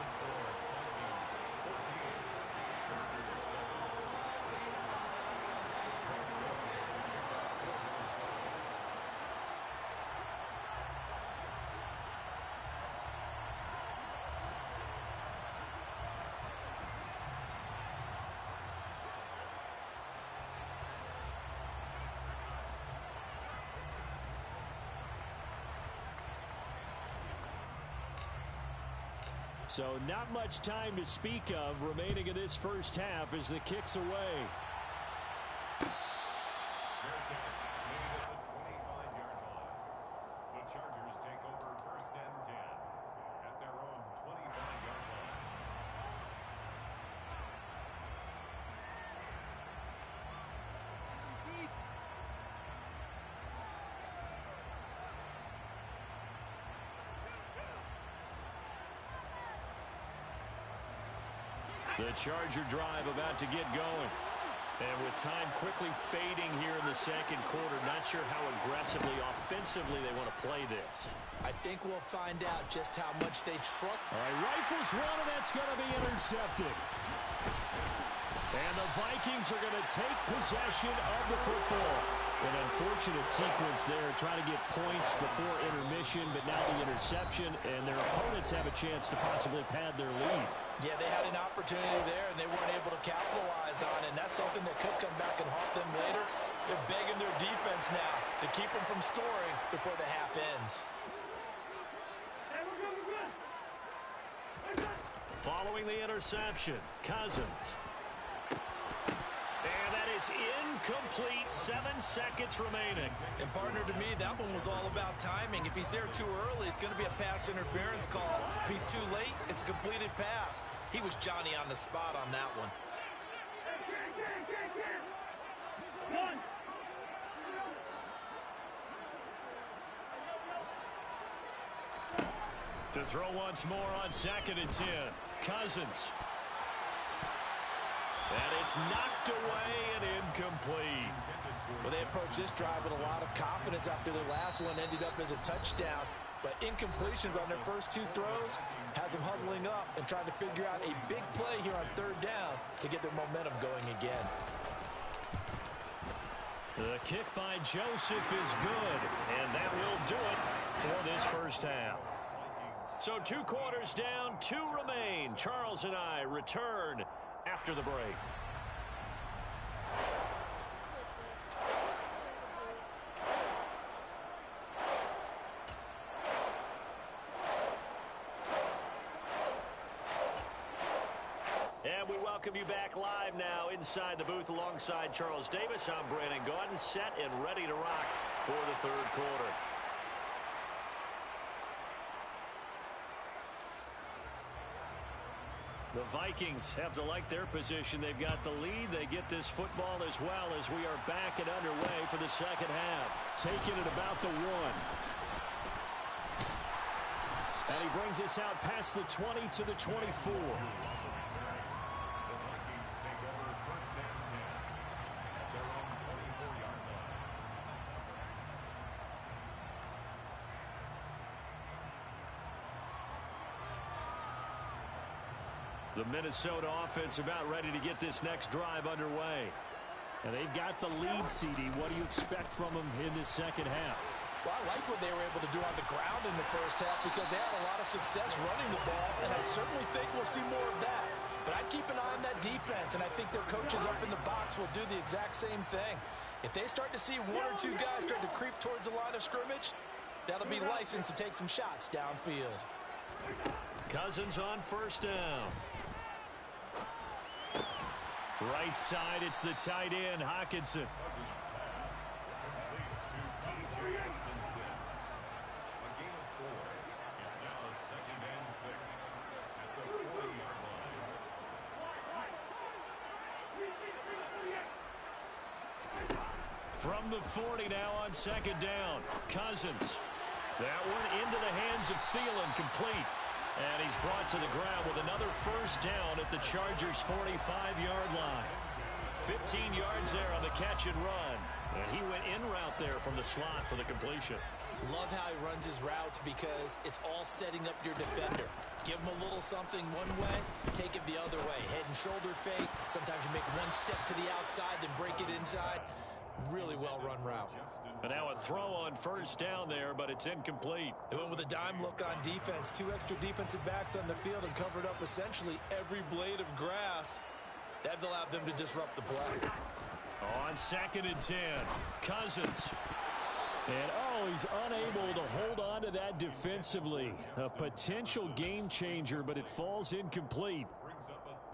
So not much time to speak of remaining in this first half as the kick's away. Fair catch made at the 25-yard line. The Chargers take over 1st and 10 at their own 25-yard line. The Charger drive about to get going. And with time quickly fading here in the second quarter, not sure how aggressively, offensively they want to play this. I think we'll find out just how much they trust. All right, rifles one, and that's going to be intercepted. And the Vikings are going to take possession of the football. An unfortunate sequence there, trying to get points before intermission, but now the interception, and their opponents have a chance to possibly pad their lead. Yeah, they had an opportunity there, and they weren't able to capitalize on it, and that's something that could come back and haunt them later. They're begging their defense now to keep them from scoring before the half ends. Following the interception, Cousins. And that is incomplete. 7 seconds remaining. And partner, to me, that one was all about timing. If he's there too early, it's going to be a pass interference call. If he's too late, it's a completed pass. He was Johnny on the spot on that one. To throw once more on 2nd and 10. Cousins. And it's knocked away and incomplete. Well, they approached this drive with a lot of confidence after their last one ended up as a touchdown. But incompletions on their first 2 throws has them huddling up and trying to figure out a big play here on 3rd down to get their momentum going again. The kick by Joseph is good, and that will do it for this first half. So 2 quarters down, 2 remain. Charles and I return after the break. And we welcome you back live now inside the booth alongside Charles Davis. I'm Brandon Gaudin, set and ready to rock for the 3rd quarter. The Vikings have to like their position. They've got the lead. They get this football as well as we are back and underway for the second half. Taking it about the 1. And he brings us out past the 20 to the 24. The Minnesota offense about ready to get this next drive underway. And they've got the lead, CD. What do you expect from them in this second half? Well, I like what they were able to do on the ground in the first half because they had a lot of success running the ball, and I certainly think we'll see more of that. But I'd keep an eye on that defense, and I think their coaches defense will do the exact same thing. If they start to see one or two guys start to creep towards the line of scrimmage, that'll be license to take some shots downfield. Cousins on first down. Right side, it's the tight end, Hockenson. From the 40 now on second down. Cousins. That one into the hands of Thielen, complete. And he's brought to the ground with another first down at the Chargers' 45-yard line. 15 yards there on the catch and run. And he went in route there from the slot for the completion. Love how he runs his routes because it's all setting up your defender. Give him a little something one way, take it the other way. Head and shoulder fake. Sometimes you make one step to the outside, then break it inside. Really well-run route. And now a throw on first down there, but it's incomplete. They went with a dime look on defense. 2 extra defensive backs on the field and covered up essentially every blade of grass. That allowed them to disrupt the play. On 2nd and 10, Cousins. And, he's unable to hold on to that defensively. A potential game changer, but it falls incomplete.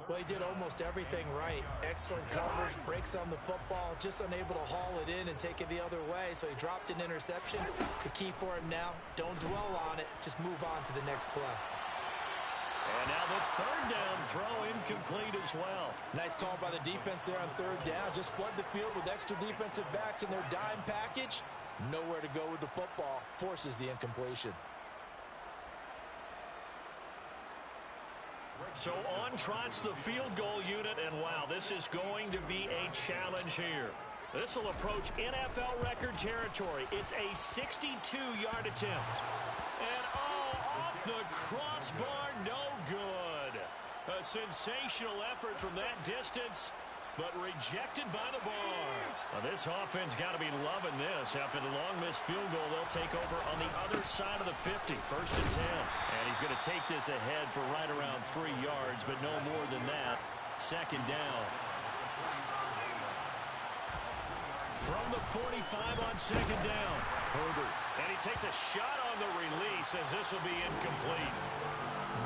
Well, he did almost everything right. Excellent coverage, breaks on the football, just unable to haul it in and take it the other way. So he dropped an interception. The key for him now, don't dwell on it. Just move on to the next play. And now the third down throw incomplete as well. Nice call by the defense there on third down. Just flood the field with extra defensive backs in their dime package. Nowhere to go with the football. Forces the incompletion. So on trots the field goal unit, and wow, this is going to be a challenge here. This will approach NFL record territory. It's a 62-yard attempt. And off the crossbar, no good. A sensational effort from that distance, but rejected by the bar. Now this offense got to be loving this. After the long missed field goal, they'll take over on the other side of the 50, 1st and 10. And he's going to take this ahead for right around 3 yards, but no more than that. 2nd down. From the 45 on 2nd down, Herbert. And he takes a shot on the release as this will be incomplete.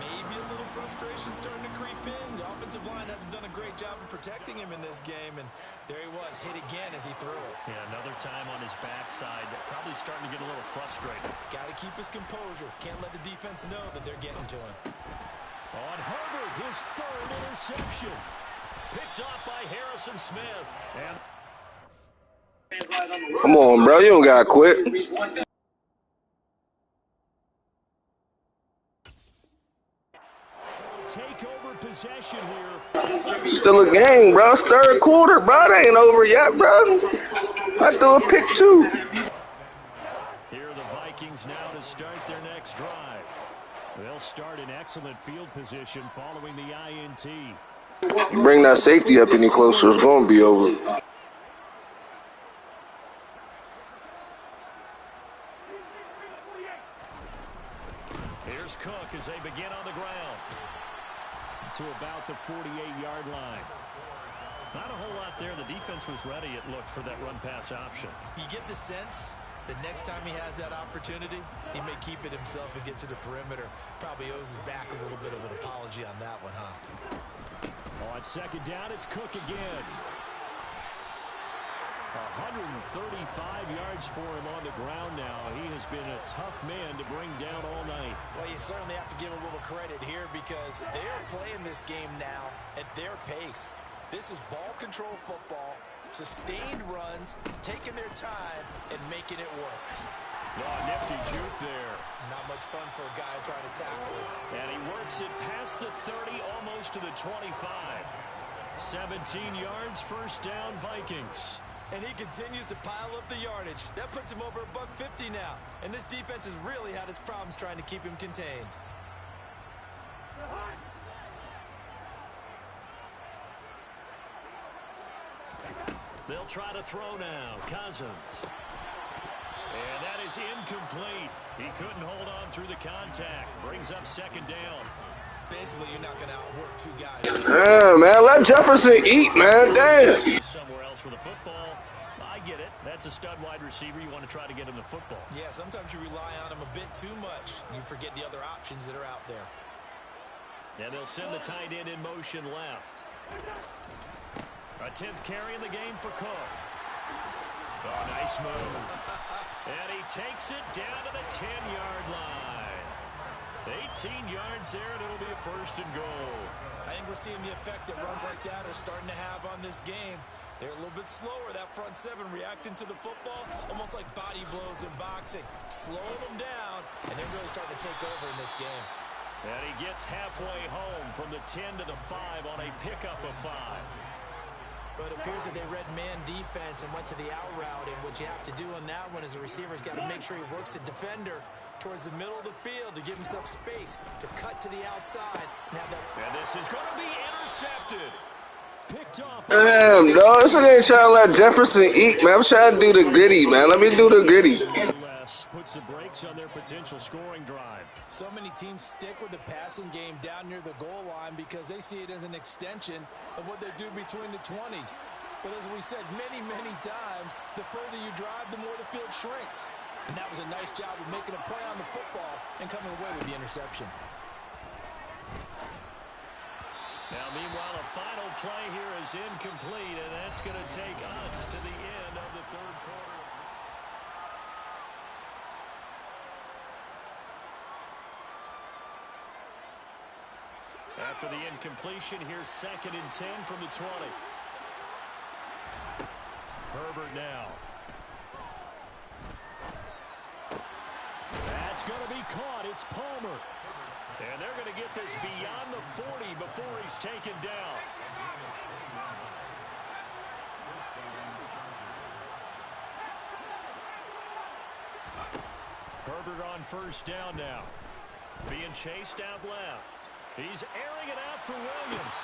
Maybe a little frustration starting to creep in. The offensive line hasn't done a great job of protecting him in this game, and there he was, hit again as he threw it. Yeah, another time on his backside, probably starting to get a little frustrated. Got to keep his composure. Can't let the defense know that they're getting to him. On Herbert, his 3rd interception. Picked off by Harrison Smith. And Come on, bro. You don't got to quit. take over possession here. Still a game, bro. It's 3rd quarter, bro. It ain't over yet, bro. I threw a pick, too. Here are the Vikings now to start their next drive. They'll start in excellent field position following the INT. You bring that safety up any closer, it's going to be over. Here's Cook as they begin on the ground. To about the 48-yard line. Not a whole lot there. The defense was ready, it looked, for that run-pass option. You get the sense that next time he has that opportunity, he may keep it himself and get to the perimeter. Probably owes his back a little bit of an apology on that one, huh? On 2nd down, it's Cook again. 135 yards for him on the ground now. He has been a tough man to bring down all night. Well, you certainly have to give a little credit here because they are playing this game now at their pace. This is ball control football, sustained runs, taking their time, and making it work. Oh, nifty juke there. Not much fun for a guy trying to tackle it. And he works it past the 30, almost to the 25. 17 yards, 1st down, Vikings. And he continues to pile up the yardage. That puts him over $150 now. And this defense has really had its problems trying to keep him contained. They'll try to throw now. Cousins. And that is incomplete. He couldn't hold on through the contact. Brings up 2nd down. Basically, you're not going to outwork 2 guys. Yeah, man. Let Jefferson eat, man. Damn. Somewhere with the football. I get it. That's a stud wide receiver. You want to try to get him the football. Yeah, sometimes you rely on him a bit too much. You forget the other options that are out there. And they'll send the tight end in motion left. A 10th carry in the game for Cook. Oh, nice move. And he takes it down to the 10-yard line. 18 yards there, and it'll be a 1st and goal. I think we're seeing the effect that runs like that are starting to have on this game. They're a little bit slower, that front seven, reacting to the football, almost like body blows in boxing. Slowing them down, and they're really starting to take over in this game. And he gets halfway home from the 10 to the 5 on a pickup of 5. But it appears that they read man defense and went to the out route. And what you have to do on that one is a receiver's got to make sure he works the defender towards the middle of the field to give himself space to cut to the outside. And have that. And this is going to be intercepted. Picked off. Damn, dog. This ain't trying to let Jefferson eat, man. I'm trying to do the gritty, man. Let me do the gritty. Puts the brakes on their potential scoring drive. So many teams stick with the passing game down near the goal line because they see it as an extension of what they do between the 20s. But as we said many, many times, the further you drive, the more the field shrinks. And that was a nice job of making a play on the football and coming away with the interception. Now, meanwhile, a final play here is incomplete, and that's going to take us to the end of the 3rd quarter. After the incompletion, here's 2nd and 10 from the 20. Herbert now. That's going to be caught. It's Palmer. And they're going to get this beyond the 40 before he's taken down. Herbert on 1st down now. Being chased out left. He's airing it out for Williams.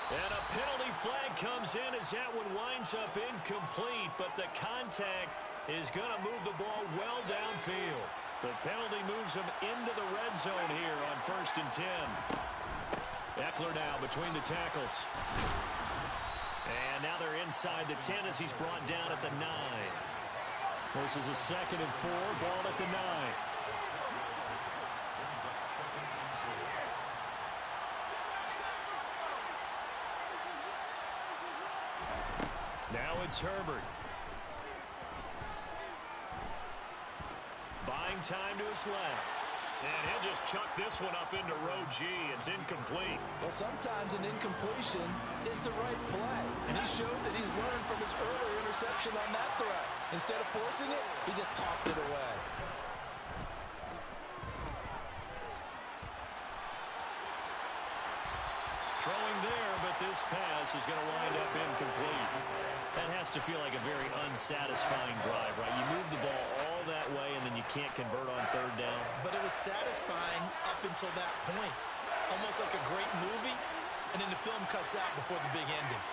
And a penalty flag comes in as that one winds up incomplete, but the contact is going to move the ball well downfield. The penalty moves him into the red zone here on 1st and 10. Eckler now between the tackles. And now they're inside the 10 as he's brought down at the 9. This is a 2nd and 4, ball at the 9. Now it's Herbert. Buying time to his left. And he'll just chuck this one up into row G. It's incomplete. Well, sometimes an incompletion is the right play. And he showed that he's learned from his earlier interception on that threat. Instead of forcing it, he just tossed it away. Throwing there, but this pass is going to wind up incomplete. That has to feel like a very unsatisfying drive, right? You move the ball all that way, and then you can't convert on 3rd down. But it was satisfying up until that point. Almost like a great movie, and then the film cuts out before the big ending.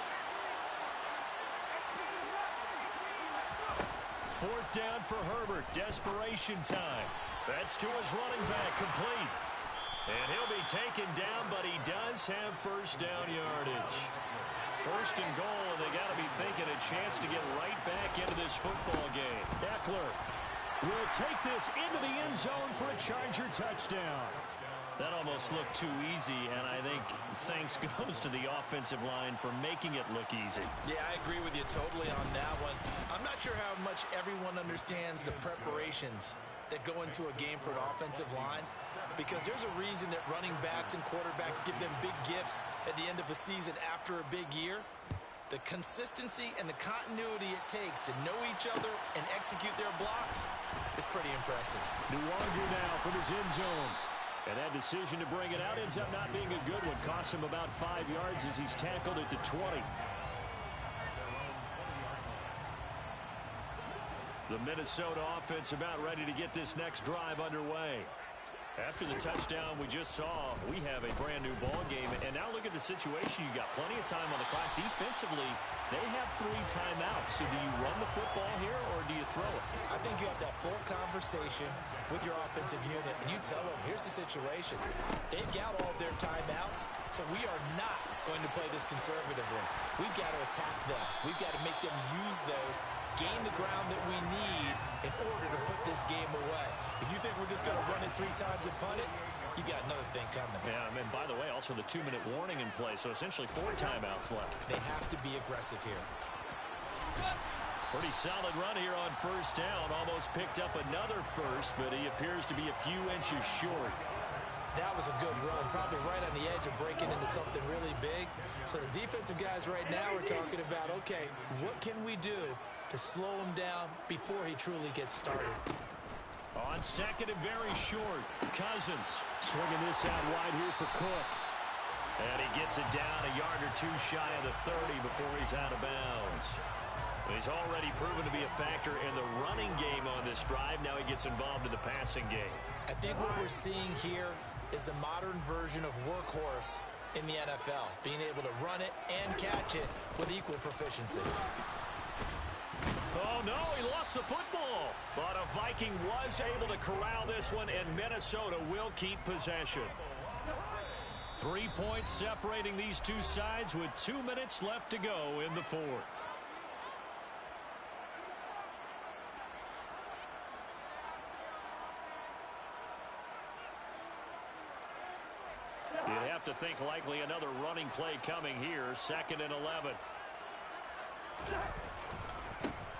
4th down for Herbert. Desperation time. That's to his running back, complete. And he'll be taken down, but he does have 1st down yardage. 1st and goal, and they got to be thinking a chance to get right back into this football game. Eckler will take this into the end zone for a Charger touchdown. That almost looked too easy, and I think thanks goes to the offensive line for making it look easy. Yeah, I agree with you totally on that one. I'm not sure how much everyone understands the preparations that go into a game for an offensive line, because there's a reason that running backs and quarterbacks give them big gifts at the end of a season after a big year. The consistency and the continuity it takes to know each other and execute their blocks is pretty impressive. New Argue now from his end zone. And that decision to bring it out ends up not being a good one. Costs him about 5 yards as he's tackled at the 20. The Minnesota offense about ready to get this next drive underway. After the touchdown we just saw, we have a brand new ball game. And now look at the situation. You got plenty of time on the clock. Defensively, they have 3 timeouts. So do you run the football here or do you throw it? I think you have that full conversation with your offensive unit, and you tell them, here's the situation. They've got all of their timeouts, so we are not going to play this conservatively. We've got to attack them. We've got to make them ground that we need in order to put this game away. If you think we're just going to run it 3 times and punt it, you got another thing coming. Yeah, and by the way, also the 2-minute warning in play, so essentially 4 timeouts left. They have to be aggressive here. Pretty solid run here on first down. Almost picked up another first, but he appears to be a few inches short. That was a good run, probably right on the edge of breaking into something really big. So the defensive guys right now are talking about, okay, what can we do to slow him down before he truly gets started? On second and very short, Cousins swinging this out wide here for Cook. And he gets it down a yard or 2 shy of the 30 before he's out of bounds. He's already proven to be a factor in the running game on this drive. Now he gets involved in the passing game. I think what we're seeing here is the modern version of workhorse in the NFL, being able to run it and catch it with equal proficiency. Oh, no, he lost the football. But a Viking was able to corral this one, and Minnesota will keep possession. 3 points separating these two sides with 2 minutes left to go in the fourth. You'd have to think likely another running play coming here. 2nd and 11.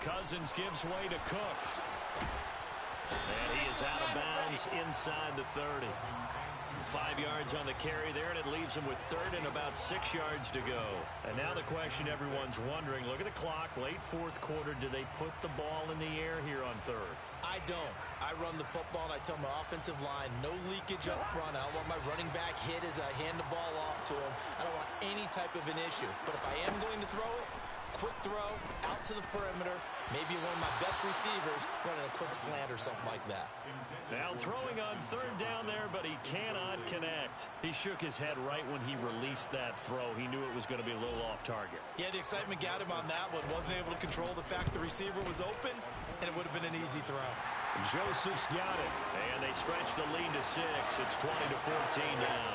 Cousins gives way to Cook. And he is out of bounds inside the 30. 5 yards on the carry there, and it leaves him with 3rd and about 6 yards to go. And now the question everyone's wondering, look at the clock, late 4th quarter, do they put the ball in the air here on 3rd? I don't. I run the football, and I tell my offensive line, no leakage up front. I don't want my running back hit as I hand the ball off to him. I don't want any type of an issue. But if I am going to throw it, quick throw, out to the perimeter, maybe one of my best receivers running a quick slant or something like that. Now throwing on 3rd down there, but he cannot connect. He shook his head right when he released that throw. He knew it was going to be a little off target. Yeah, the excitement got him on that one. Wasn't able to control the fact the receiver was open, and it would have been an easy throw. Joseph's got it, and they stretch the lead to 6. It's 20-14 now.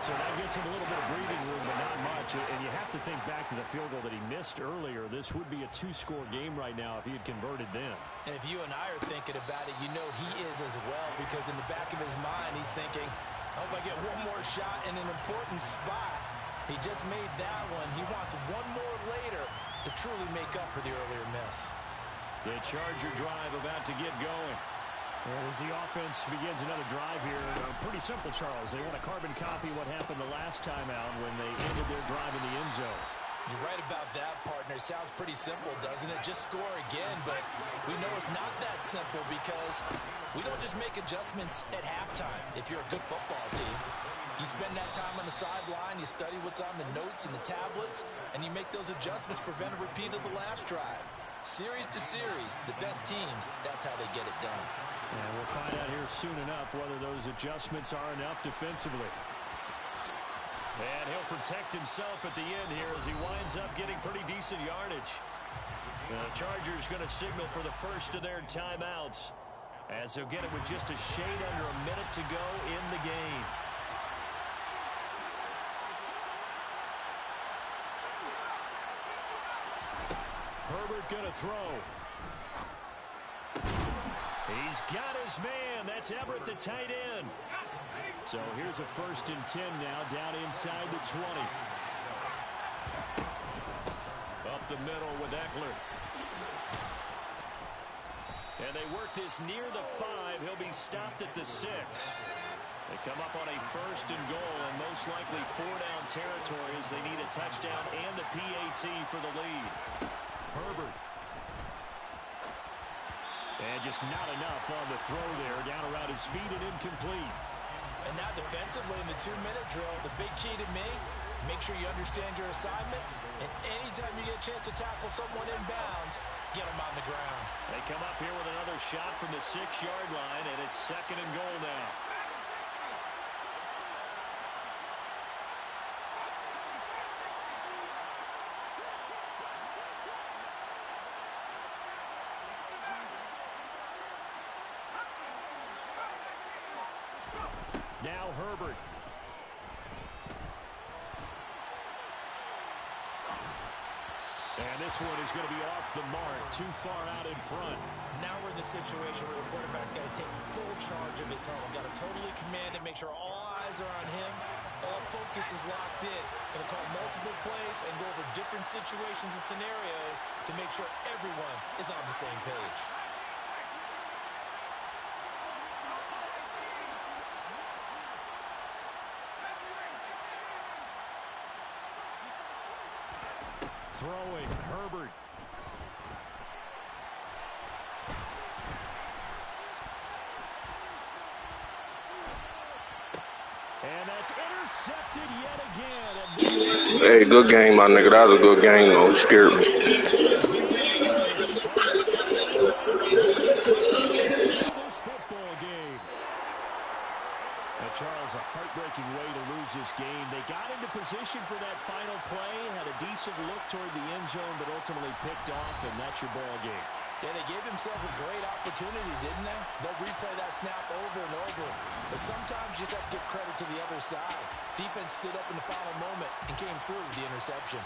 So that gets him a little bit of breathing room, but not much. And you have to think back to the field goal that he missed earlier. This would be a 2-score game right now if he had converted then. And if you and I are thinking about it, you know he is as well, because in the back of his mind, he's thinking, I hope I get one more shot in an important spot. He just made that one. He wants one more later to truly make up for the earlier miss. The Charger drive about to get going. And as the offense begins another drive here, pretty simple, Charles. They want a carbon copy of what happened the last time out when they ended their drive in the end zone. You're right about that, partner. Sounds pretty simple, doesn't it? Just score again, but we know it's not that simple because we don't just make adjustments at halftime if you're a good football team. You spend that time on the sideline, you study what's on the notes and the tablets, and you make those adjustments, prevent a repeat of the last drive. Series to series, the best teams, that's how they get it done. And we'll find out here soon enough whether those adjustments are enough defensively. And he'll protect himself at the end here as he winds up getting pretty decent yardage. The Chargers going to signal for the first of their timeouts as he'll get it with just a shade under a minute to go in the game. Herbert going to throw. He's got his man. That's Everett, the tight end. So here's a 1st and 10 now, down inside the 20. Up the middle with Eckler. And they work this near the 5. He'll be stopped at the 6. They come up on a 1st and goal, and most likely 4-down territory as they need a touchdown and the PAT for the lead. Herbert. And just not enough on the throw there. Down around his feet and incomplete. And now defensively in the 2-minute drill, the big key to me, make sure you understand your assignments. And anytime you get a chance to tackle someone in bounds, get them on the ground. They come up here with another shot from the 6-yard line, and it's 2nd and goal now. Now Herbert. And this one is going to be off the mark, too far out in front. Now we're in the situation where the quarterback's got to take full charge of his huddle. Got to totally command it, make sure all eyes are on him. All focus is locked in. Going to call multiple plays and go over different situations and scenarios to make sure everyone is on the same page. Throwing, Herbert. And that's intercepted yet again. Hey, good game, my nigga. That was a good game, though. It scared me. This football game. Charles, a heartbreaking way to lose this game. They got into position for that final play, had a decent look toward the end zone, but ultimately picked off, and that's your ball game. Yeah, they gave themselves a great opportunity, didn't they? They'll replay that snap over and over. But sometimes you just have to give credit to the other side. Defense stood up in the final moment and came through with the interception.